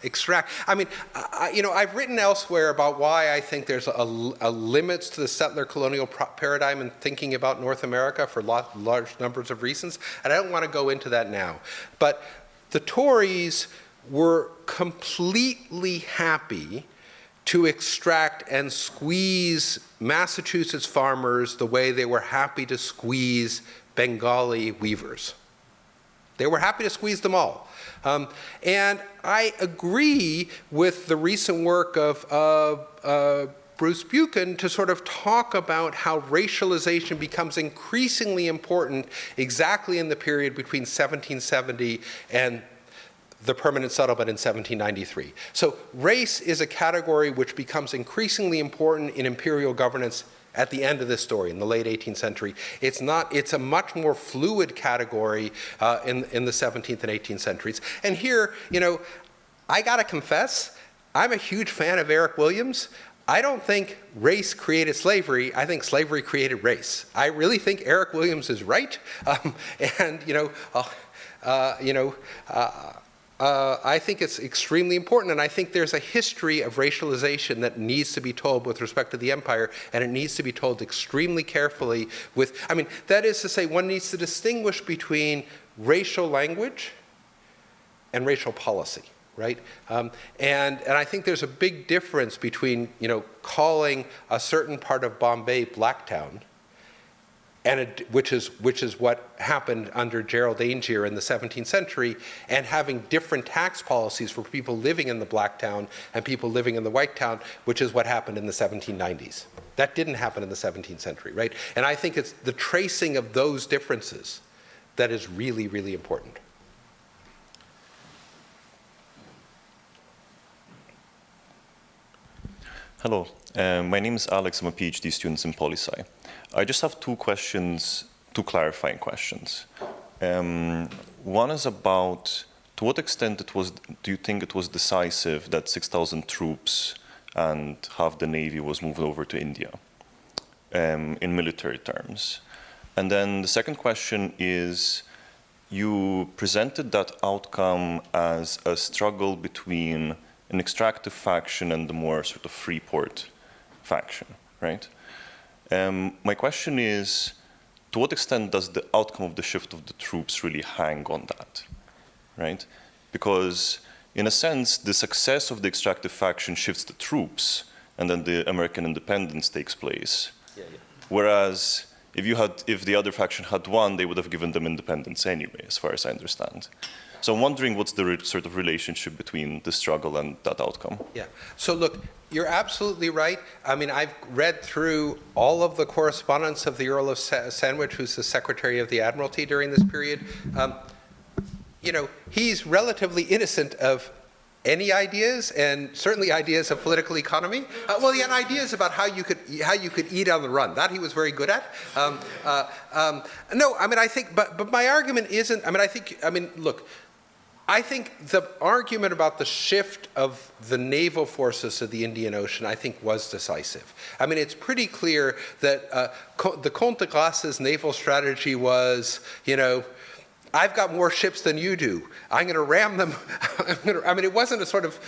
I mean, I've written elsewhere about why I think there's a limits to the settler colonial paradigm in thinking about North America for large numbers of reasons, and I don't want to go into that now. But the Tories were completely happy to extract and squeeze Massachusetts farmers the way they were happy to squeeze Bengali weavers. They were happy to squeeze them all. And I agree with the recent work of Bruce Buchan to sort of talk about how racialization becomes increasingly important exactly in the period between 1770 and the permanent settlement in 1793. So race is a category which becomes increasingly important in imperial governance at the end of this story, in the late 18th century. It's a much more fluid category in the 17th and 18th centuries. And here, I gotta confess, I'm a huge fan of Eric Williams. I don't think race created slavery. I think slavery created race. I really think Eric Williams is right. I think it's extremely important, and I think there's a history of racialization that needs to be told with respect to the empire, and it needs to be told extremely carefully that is to say, one needs to distinguish between racial language and racial policy, right? And I think there's a big difference between, calling a certain part of Bombay Blacktown, which is what happened under Gerald Angier in the 17th century, and having different tax policies for people living in the black town and people living in the white town, which is what happened in the 1790s. That didn't happen in the 17th century, right? And I think it's the tracing of those differences that is really, really important. Hello, my name is Alex. I'm a PhD student in Poli-Sci. I just have two clarifying questions. One is about, to what extent do you think it was decisive that 6,000 troops and half the Navy was moved over to India in military terms? And then the second question is, you presented that outcome as a struggle between an extractive faction and the more sort of free port faction, right? My question is, to what extent does the outcome of the shift of the troops really hang on that, right? Because in a sense, the success of the extractive faction shifts the troops, and then the American independence takes place. Whereas if the other faction had won, they would have given them independence anyway, as far as I understand. So I'm wondering what's the sort of relationship between the struggle and that outcome? Yeah. So look, you're absolutely right. I've read through all of the correspondence of the Earl of Sandwich, who's the Secretary of the Admiralty during this period. He's relatively innocent of any ideas, and certainly ideas of political economy. He had ideas about how you could eat on the run. That he was very good at. But my argument isn't. Look. I think the argument about the shift of the naval forces to the Indian Ocean, I think, was decisive. It's pretty clear that the Comte de Grasse's naval strategy was, I've got more ships than you do. I'm going to ram them. It wasn't a sort of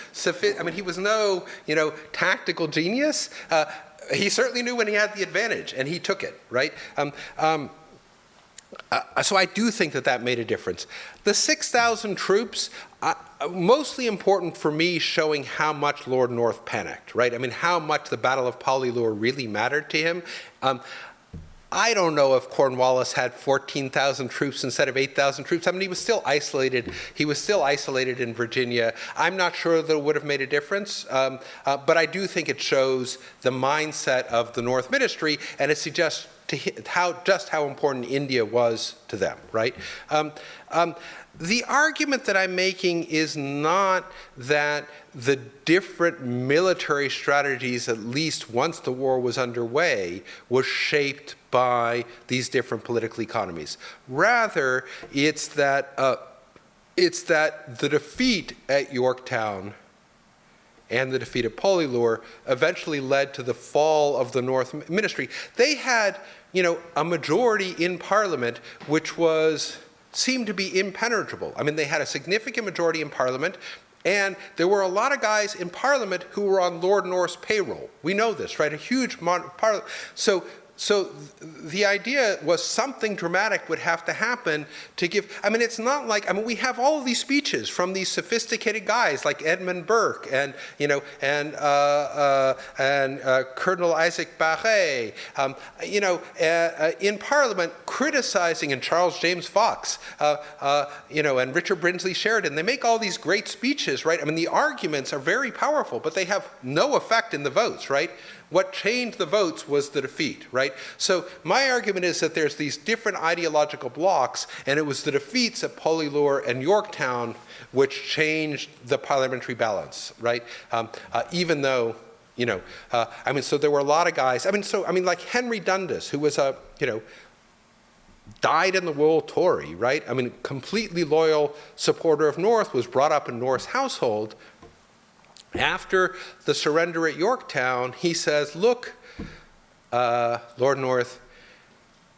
he was no, tactical genius. He certainly knew when he had the advantage, and he took it, right? So I do think that made a difference. The 6,000 troops, mostly important for me, showing how much Lord North panicked, right? How much the Battle of Pollilure really mattered to him. I don't know if Cornwallis had 14,000 troops instead of 8,000 troops. He was still isolated. He was still isolated in Virginia. I'm not sure that it would have made a difference, but I do think it shows the mindset of the North Ministry, and it suggests how important India was to them, right? The argument that I'm making is not that the different military strategies, at least once the war was underway, was shaped by these different political economies. Rather, it's that the defeat at Yorktown and the defeat of Polylour eventually led to the fall of the North Ministry. They had, a majority in Parliament which seemed to be impenetrable. I mean, they had a significant majority in Parliament, and there were a lot of guys in Parliament who were on Lord North's payroll. We know this, right? A huge Parliament. So the idea was something dramatic would have to happen to give, it's not like, we have all of these speeches from these sophisticated guys like Edmund Burke and Colonel Isaac Barré, in Parliament criticizing, and Charles James Fox, and Richard Brinsley Sheridan. They make all these great speeches, right? The arguments are very powerful, but they have no effect in the votes, right? What changed the votes was the defeat, right? So my argument is that there's these different ideological blocks, and it was the defeats at Polylour and Yorktown which changed the parliamentary balance, right? Even though, so there were a lot of guys. Like Henry Dundas, who was died in the Royal Tory, right? Completely loyal supporter of North, was brought up in North's household. After the surrender at Yorktown, he says, look, Lord North,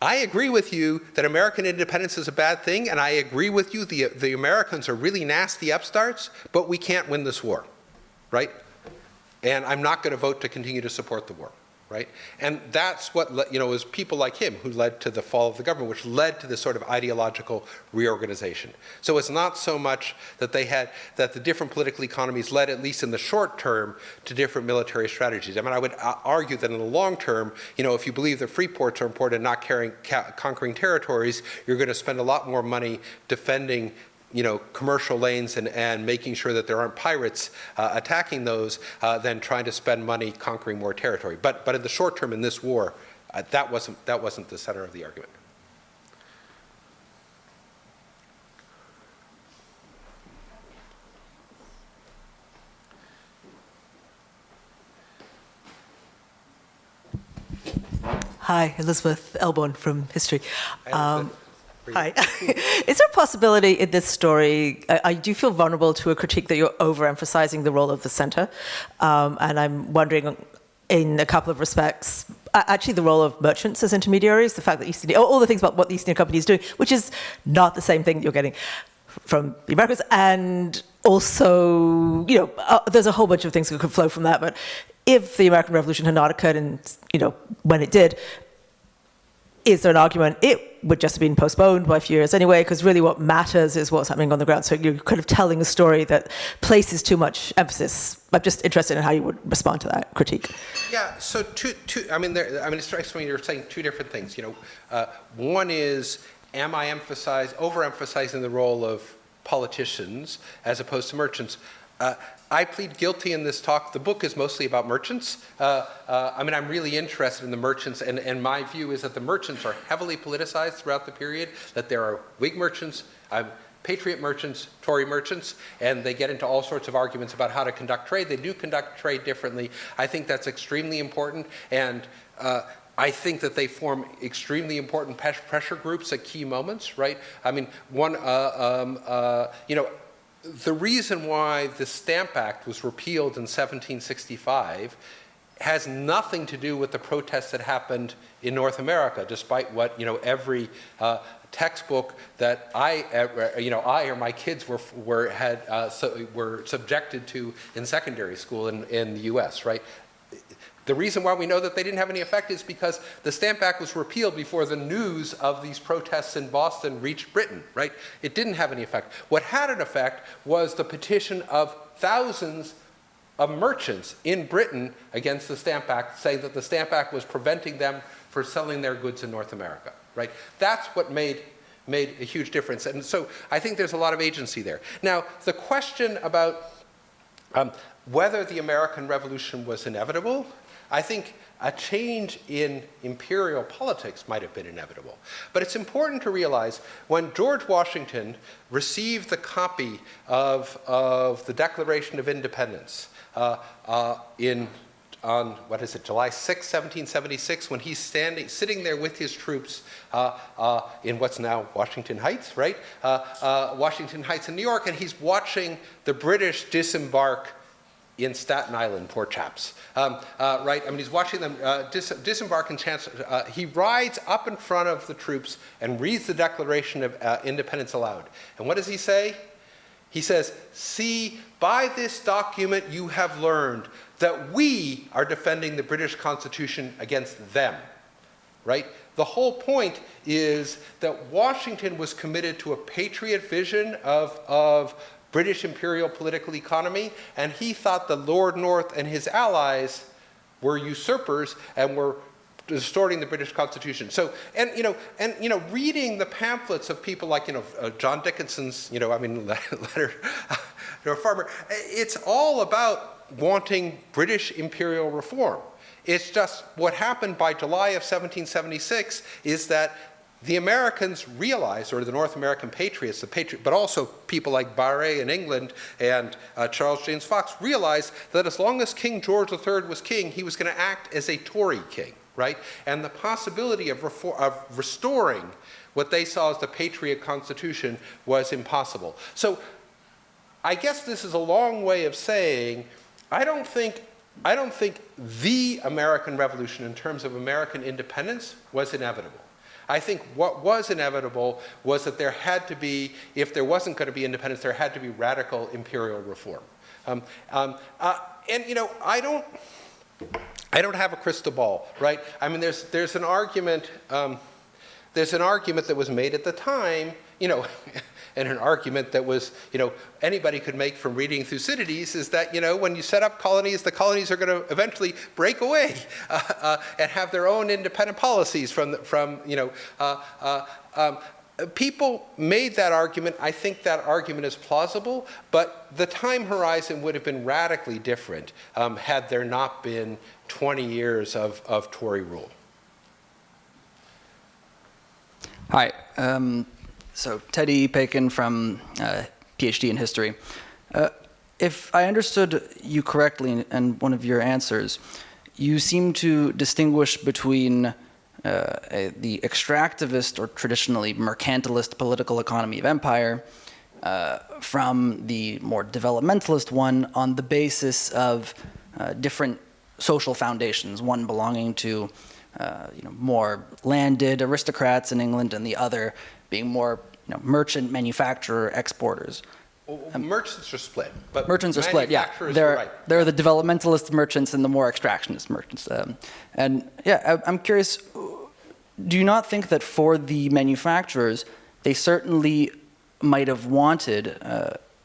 I agree with you that American independence is a bad thing, and I agree with you the Americans are really nasty upstarts, but we can't win this war, right? And I'm not going to vote to continue to support the war, right? And that's what, it was people like him who led to the fall of the government, which led to this sort of ideological reorganization. So it's not so much that that the different political economies led, at least in the short term, to different military strategies. I would argue that in the long term, if you believe that free ports are important, not conquering territories, you're going to spend a lot more money defending commercial lanes and making sure that there aren't pirates attacking those than trying to spend money conquering more territory. But in the short term, in this war, that wasn't the center of the argument. Hi, Elizabeth Elborn from History. Hi. Is there a possibility in this story, I do feel vulnerable to a critique that you're overemphasizing the role of the centre, and I'm wondering in a couple of respects, actually the role of merchants as intermediaries, the fact that all the things about what the East India Company is doing, which is not the same thing that you're getting from the Americans, and also, there's a whole bunch of things that could flow from that, but if the American Revolution had not occurred and, when it did, is there an argument it would just have been postponed by a few years anyway, because really what matters is what's happening on the ground. So you're kind of telling a story that places too much emphasis. I'm just interested in how you would respond to that critique. Yeah, so it strikes me you're saying two different things. One is, am I overemphasizing the role of politicians as opposed to merchants? I plead guilty in this talk. The book is mostly about merchants. I'm really interested in the merchants, and my view is that the merchants are heavily politicized throughout the period, that there are Whig merchants, Patriot merchants, Tory merchants, and they get into all sorts of arguments about how to conduct trade. They do conduct trade differently. I think that's extremely important, and I think that they form extremely important pressure groups at key moments, right? The reason why the Stamp Act was repealed in 1765 has nothing to do with the protests that happened in North America, despite what every textbook that I or my kids were subjected to in secondary school in the U.S. Right. The reason why we know that they didn't have any effect is because the Stamp Act was repealed before the news of these protests in Boston reached Britain, right? It didn't have any effect. What had an effect was the petition of thousands of merchants in Britain against the Stamp Act, saying that the Stamp Act was preventing them from selling their goods in North America, right? That's what made a huge difference. And so I think there's a lot of agency there. Now, the question about whether the American Revolution was inevitable, I think a change in imperial politics might have been inevitable. But it's important to realize when George Washington received the copy of the Declaration of Independence on July 6, 1776, when he's sitting there with his troops in what's now Washington Heights, right? Washington Heights in New York, and he's watching the British disembark in Staten Island, poor chaps, right? I mean, he's watching them disembark in Chancellor. He rides up in front of the troops and reads the Declaration of Independence aloud. And what does he say? He says, "See, by this document you have learned that we are defending the British Constitution against them," right? The whole point is that Washington was committed to a patriot vision of British imperial political economy, and he thought the Lord North and his allies were usurpers and were distorting the British Constitution. So, reading the pamphlets of people like, John Dickinson's, letter to a farmer, it's all about wanting British imperial reform. It's just what happened by July of 1776 is that the Americans realized, or the North American patriots, but also people like Barré in England and Charles James Fox realized that as long as King George III was king, he was going to act as a Tory king, right? And the possibility of restoring what they saw as the Patriot Constitution was impossible. So I guess this is a long way of saying, I don't think the American Revolution in terms of American independence was inevitable. I think what was inevitable was that there had to be, if there wasn't going to be independence, there had to be radical imperial reform. I don't have a crystal ball, right? I mean, there's an argument. There's an argument that was made at the time, and an argument that was, anybody could make from reading Thucydides is that, when you set up colonies, the colonies are going to eventually break away and have their own independent policies people made that argument. I think that argument is plausible, but the time horizon would have been radically different had there not been 20 years of Tory rule. Hi. So Teddy Pakin from PhD in history. If I understood you correctly in one of your answers, you seem to distinguish between the extractivist or traditionally mercantilist political economy of empire from the more developmentalist one on the basis of different social foundations, one belonging to more landed aristocrats in England and the other being more merchant, manufacturer, exporters. Merchants are split. But merchants are split, yeah. There are the developmentalist merchants and the more extractionist merchants. I'm curious, do you not think that for the manufacturers, they certainly might have wanted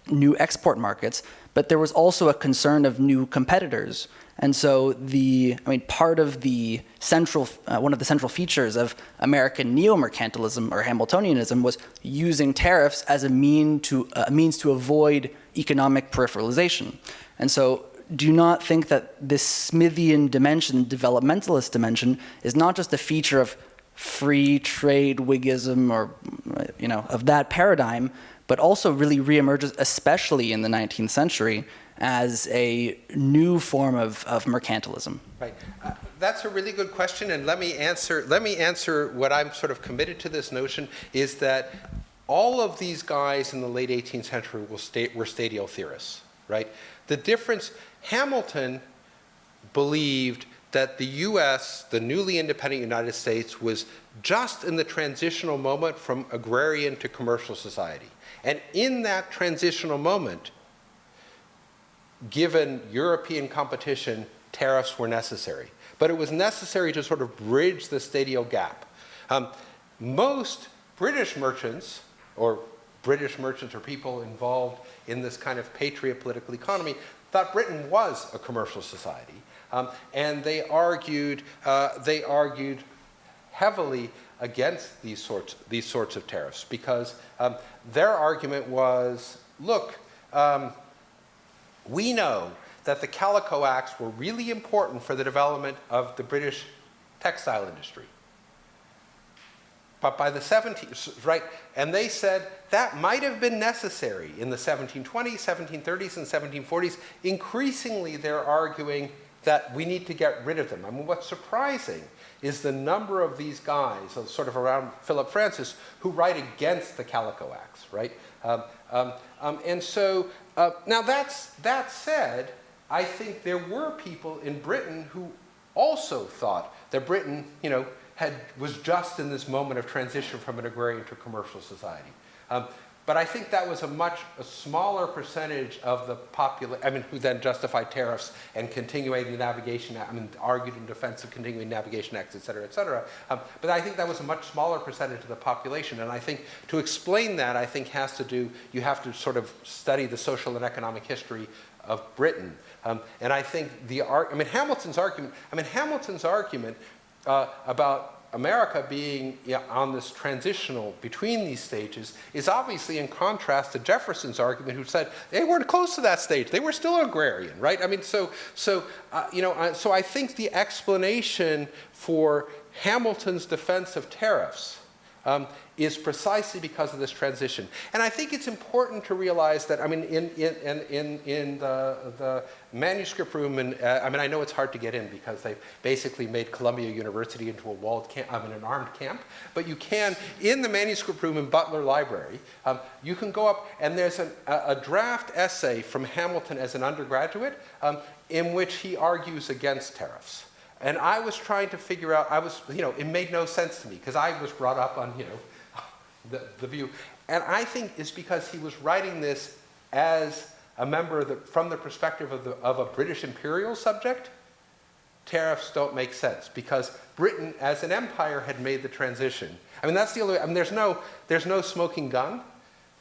new export markets, but there was also a concern of new competitors? And so part of the one of the central features of American neo-mercantilism or Hamiltonianism was using tariffs as a means to avoid economic peripheralization. And so do you not think that this Smithian dimension, developmentalist dimension, is not just a feature of free trade Whiggism or of that paradigm, but also really reemerges, especially in the 19th century, as a new form of mercantilism? Right. That's a really good question, and let me answer what I'm sort of committed to this notion is that all of these guys in the late 18th century were stadial theorists, right? The difference, Hamilton believed that the U.S., the newly independent United States, was just in the transitional moment from agrarian to commercial society. And in that transitional moment, given European competition, tariffs were necessary. But it was necessary to sort of bridge the stadial gap. Most British merchants or people involved in this kind of patriot political economy thought Britain was a commercial society. And they argued heavily against these sorts of tariffs because their argument was, look, we know that the Calico Acts were really important for the development of the British textile industry. But by the 17th, right, and they said that might have been necessary in the 1720s, 1730s, and 1740s. Increasingly, they're arguing that we need to get rid of them. I mean, what's surprising is the number of these guys, sort of around Philip Francis, who write against the Calico Acts, right? And so, now that said, I think there were people in Britain who also thought that Britain, was just in this moment of transition from an agrarian to commercial society. But I think that was a smaller percentage of the population, who then justified tariffs and continuing navigation, argued in defense of continuing navigation acts, et cetera, et cetera. But I think that was a much smaller percentage of the population. And I think to explain that, I think you have to sort of study the social and economic history of Britain. And I think Hamilton's argument about America being on this transitional between these stages is obviously in contrast to Jefferson's argument, who said they weren't close to that stage; they were still agrarian, right? So I think the explanation for Hamilton's defense of tariffs is precisely because of this transition. And I think it's important to realize that, in the manuscript room, and I know it's hard to get in because they've basically made Columbia University into a walled camp, an armed camp, but you can, in the manuscript room in Butler Library, you can go up, and there's a draft essay from Hamilton as an undergraduate in which he argues against tariffs. And I was trying to figure out, it made no sense to me because I was brought up on, the view. And I think it's because he was writing this as a member from the perspective of a British imperial subject. Tariffs don't make sense because Britain as an empire had made the transition. That's the only way, there's no smoking gun,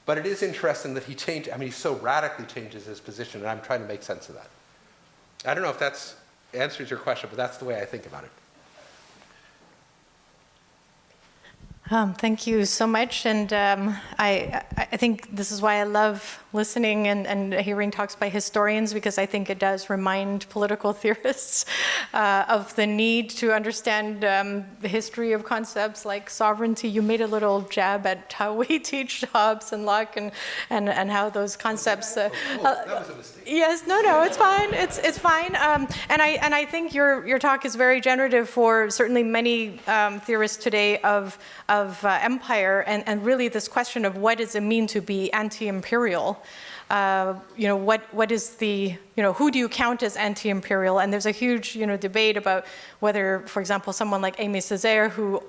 but it is interesting that he changed, he so radically changes his position, and I'm trying to make sense of that. I don't know if that answers your question, but that's the way I think about it. Thank you so much, and I think this is why I love listening and hearing talks by historians, because I think it does remind political theorists of the need to understand the history of concepts like sovereignty. You made a little jab at how we teach Hobbes and Locke and how those concepts. That was a mistake. Yes, no, it's fine. It's fine. And I think your talk is very generative for certainly many theorists today of empire and really this question of what does it mean to be anti-imperial. What is the, who do you count as anti-imperial? And there's a huge, debate about whether, for example, someone like Aimé Césaire, who,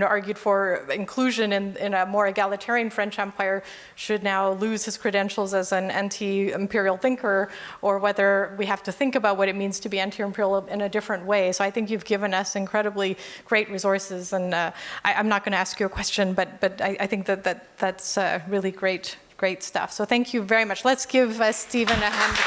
argued for inclusion in a more egalitarian French empire, should now lose his credentials as an anti-imperial thinker, or whether we have to think about what it means to be anti-imperial in a different way. So I think you've given us incredibly great resources, and I'm not going to ask you a question, but I think that's really great stuff. So thank you very much. Let's give Stephen a hand.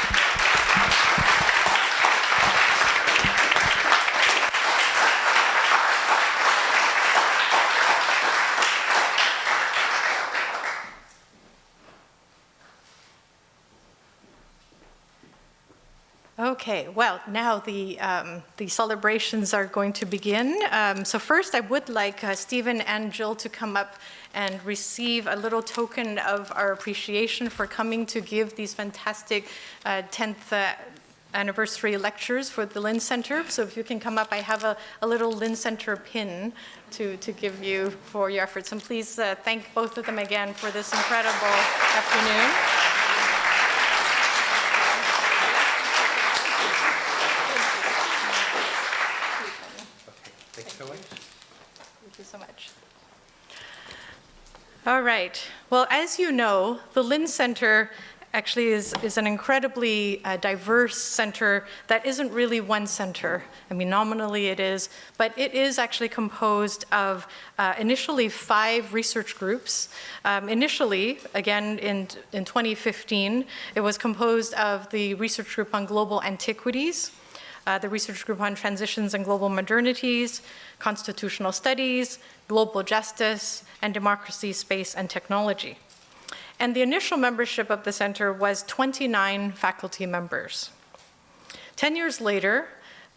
Okay, well, now the celebrations are going to begin. So first, I would like Stephen and Jill to come up and receive a little token of our appreciation for coming to give these fantastic 10th anniversary lectures for the Lin Centre. So if you can come up, I have a little Lin Centre pin to give you for your efforts. And please thank both of them again for this incredible afternoon. Thank you so much. All right. Well, as you know, the Lin Centre actually is an incredibly diverse center that isn't really one center. Nominally it is, but it is actually composed of initially 5 research groups. Initially, again, in 2015, it was composed of the research group on global antiquities, the research group on transitions and global modernities, constitutional studies, global justice, and democracy, space, and technology. And the initial membership of the center was 29 faculty members. 10 years later,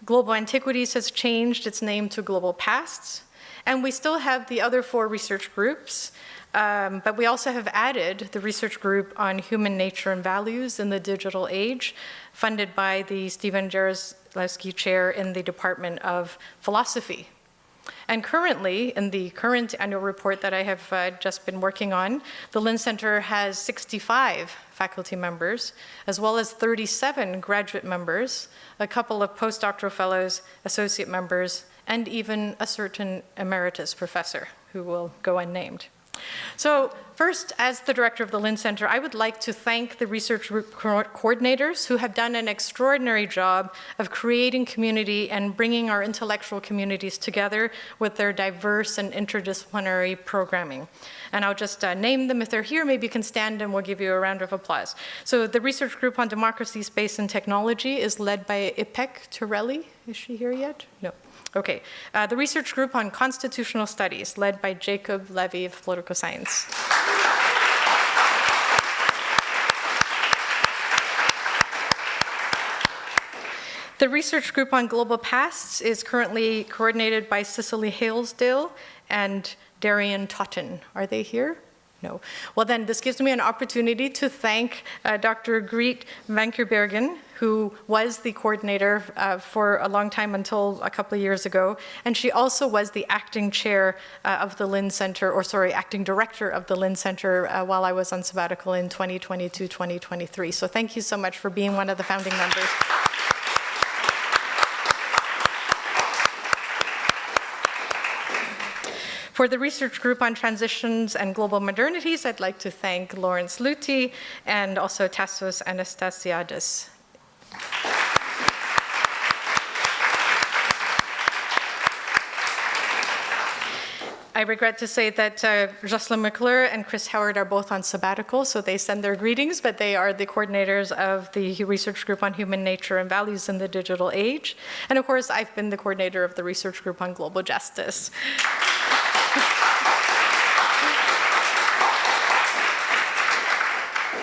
Global Antiquities has changed its name to Global Pasts, and we still have the other 4 research groups, but we also have added the research group on human nature and values in the digital age, funded by the Stephen Jaroslawski Chair in the Department of Philosophy. And currently, in the current annual report that I have just been working on, the Lin Centre has 65 faculty members, as well as 37 graduate members, a couple of postdoctoral fellows, associate members, and even a certain emeritus professor who will go unnamed. So first, as the director of the Lin Centre, I would like to thank the research group coordinators who have done an extraordinary job of creating community and bringing our intellectual communities together with their diverse and interdisciplinary programming. And I'll just name them if they're here. Maybe you can stand and we'll give you a round of applause. So the research group on democracy, space, and technology is led by Ipek Torelli. Is she here yet? No. Okay, the research group on constitutional studies, led by Jacob Levy of political science. The research group on global pasts is currently coordinated by Cicely Halesdale and Darian Totten. Are they here? No. Well then, this gives me an opportunity to thank Dr. Griet Vankerbergen, who was the coordinator for a long time until a couple of years ago. And she also was the acting chair of the Lin Centre, or sorry, acting director of the Lin Centre while I was on sabbatical in 2022-2023. So thank you so much for being one of the founding members. For the research group on transitions and global modernities, I'd like to thank Lawrence Luty and also Tassos Anastasiadis. I regret to say that Jocelyn McClure and Chris Howard are both on sabbatical, so they send their greetings, but they are the coordinators of the research group on human nature and values in the digital age. And of course, I've been the coordinator of the research group on global justice.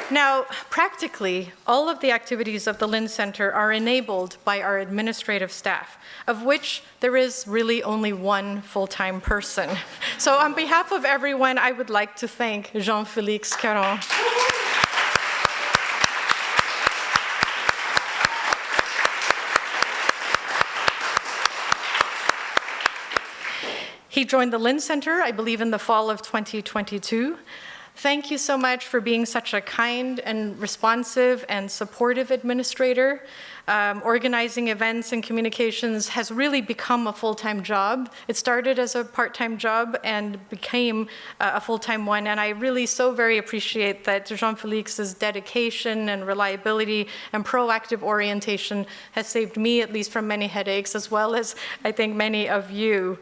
Now, practically, all of the activities of the Lin Centre are enabled by our administrative staff, of which there is really only one full-time person. So on behalf of everyone, I would like to thank Jean-Félix Caron. He joined the Lin Centre, I believe, in the fall of 2022. Thank you so much for being such a kind and responsive and supportive administrator. Organizing events and communications has really become a full-time job. It started as a part-time job and became a full-time one, and I really so very appreciate that Jean-Félix's dedication and reliability and proactive orientation has saved me, at least, from many headaches, as well as, I think, many of you.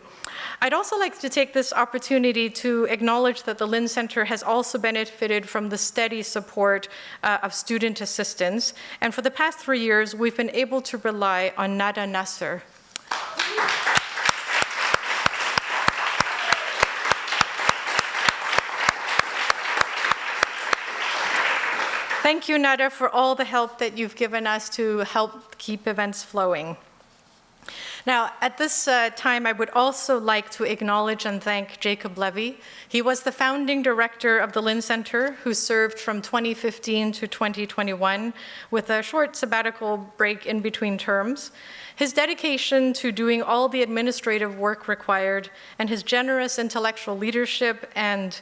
I'd also like to take this opportunity to acknowledge that the Lin Centre has also benefited from the steady support of student assistance. And for the past 3 years, we've been able to rely on Nada Nasser. Thank you, Nada, for all the help that you've given us to help keep events flowing. Now, at this time, I would also like to acknowledge and thank Jacob Levy. He was the founding director of the Lin Centre, who served from 2015 to 2021 with a short sabbatical break in between terms. His dedication to doing all the administrative work required and his generous intellectual leadership and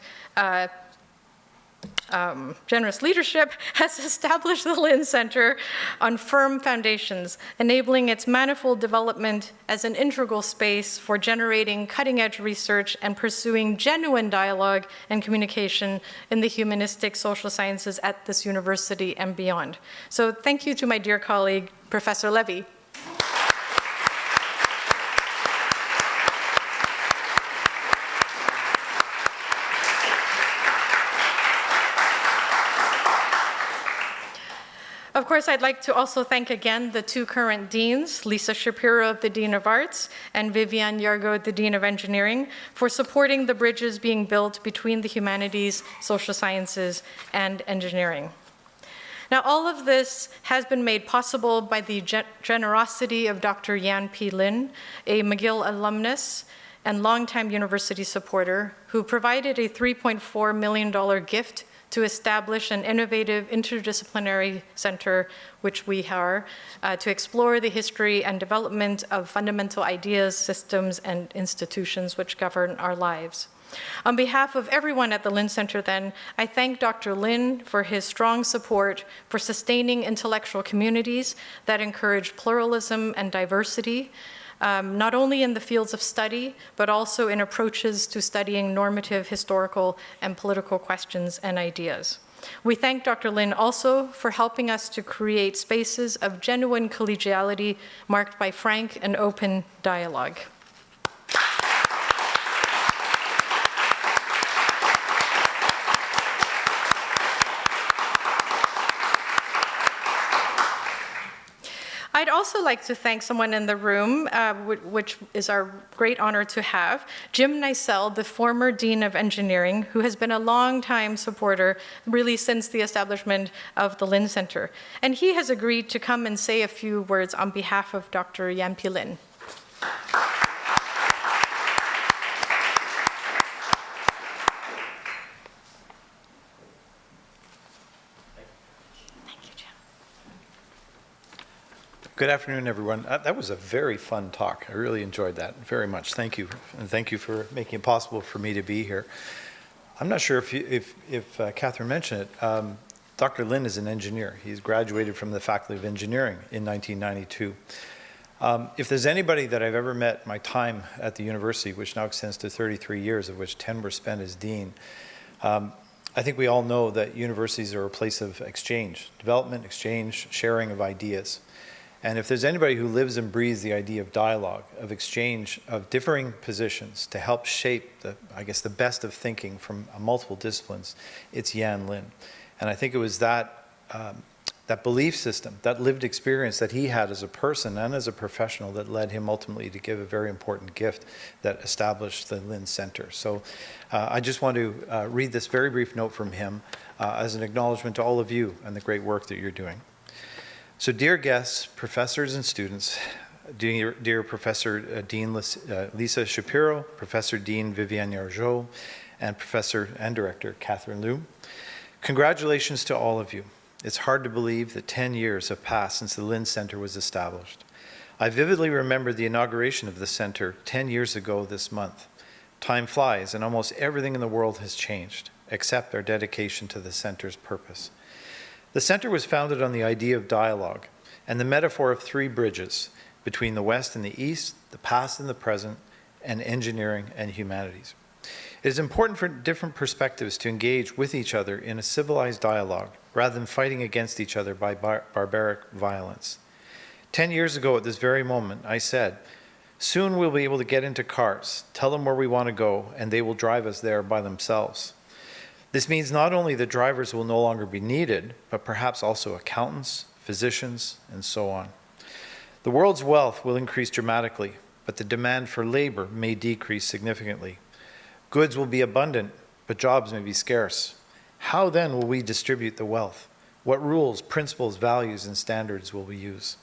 has established the Lin Centre on firm foundations, enabling its manifold development as an integral space for generating cutting-edge research and pursuing genuine dialogue and communication in the humanistic social sciences at this university and beyond. So thank you to my dear colleague, Professor Levy. Of course, I'd like to also thank again the two current deans, Lisa Shapiro, the Dean of Arts, and Vivian Yargo, the Dean of Engineering, for supporting the bridges being built between the humanities, social sciences, and engineering. Now, all of this has been made possible by the generosity of Dr. Yan P. Lin, a McGill alumnus and longtime university supporter, who provided a $3.4 million gift to establish an innovative interdisciplinary center, which we are, to explore the history and development of fundamental ideas, systems, and institutions which govern our lives. On behalf of everyone at the Lin Centre, then, I thank Dr. Lin for his strong support for sustaining intellectual communities that encourage pluralism and diversity, not only in the fields of study, but also in approaches to studying normative, historical, and political questions and ideas. We thank Dr. Lin also for helping us to create spaces of genuine collegiality marked by frank and open dialogue. I'd also like to thank someone in the room, which is our great honor to have, Jim Nicell, the former Dean of Engineering, who has been a long-time supporter, really since the establishment of the Lin Centre. And he has agreed to come and say a few words on behalf of Dr. Yampi Lin. Good afternoon, everyone. That was a very fun talk. I really enjoyed that very much. Thank you, and thank you for making it possible for me to be here. I'm not sure if Catherine mentioned it. Dr. Lin is an engineer. He's graduated from the Faculty of Engineering in 1992. If there's anybody that I've ever met my time at the university, which now extends to 33 years, of which 10 were spent as dean, I think we all know that universities are a place of exchange, development, exchange, sharing of ideas. And if there's anybody who lives and breathes the idea of dialogue, of exchange, of differing positions to help shape the best of thinking from multiple disciplines, it's Yan Lin. And I think it was that belief system, that lived experience that he had as a person and as a professional that led him ultimately to give a very important gift that established the Lin Centre. So I just want to read this very brief note from him as an acknowledgement to all of you and the great work that you're doing. So dear guests, professors and students, dear Professor Dean Lisa Shapiro, Professor Dean Vivienne Yargeau, and Professor and Director Catherine Liu, congratulations to all of you. It's hard to believe that 10 years have passed since the Lin Centre was established. I vividly remember the inauguration of the Centre 10 years ago this month. Time flies and almost everything in the world has changed, except our dedication to the Centre's purpose. The Centre was founded on the idea of dialogue and the metaphor of three bridges between the West and the East, the past and the present, and engineering and humanities. It is important for different perspectives to engage with each other in a civilized dialogue rather than fighting against each other by barbaric violence. 10 years ago at this very moment, I said, soon we'll be able to get into cars, tell them where we want to go, and they will drive us there by themselves. This means not only that drivers will no longer be needed, but perhaps also accountants, physicians, and so on. The world's wealth will increase dramatically, but the demand for labor may decrease significantly. Goods will be abundant, but jobs may be scarce. How then will we distribute the wealth? What rules, principles, values, and standards will we use?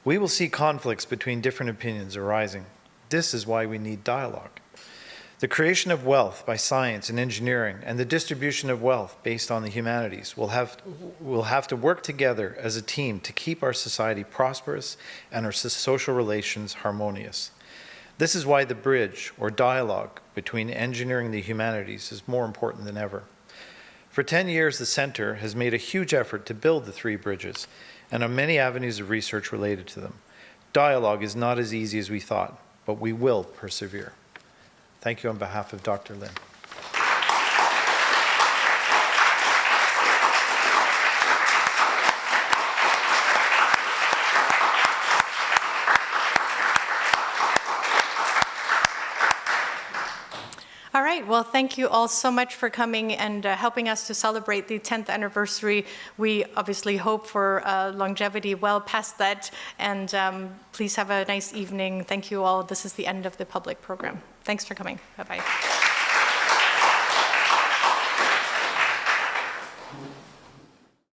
We will see conflicts between different opinions arising. This is why we need dialogue. The creation of wealth by science and engineering and the distribution of wealth based on the humanities will have to work together as a team to keep our society prosperous and our social relations harmonious. This is why the bridge or dialogue between engineering and the humanities is more important than ever. For 10 years, the Centre has made a huge effort to build the three bridges and on many avenues of research related to them. Dialogue is not as easy as we thought, but we will persevere. Thank you on behalf of Dr. Lin. All right, well, thank you all so much for coming and helping us to celebrate the 10th anniversary. We obviously hope for longevity well past that, and please have a nice evening. Thank you all. This is the end of the public program. Thanks for coming. Bye-bye.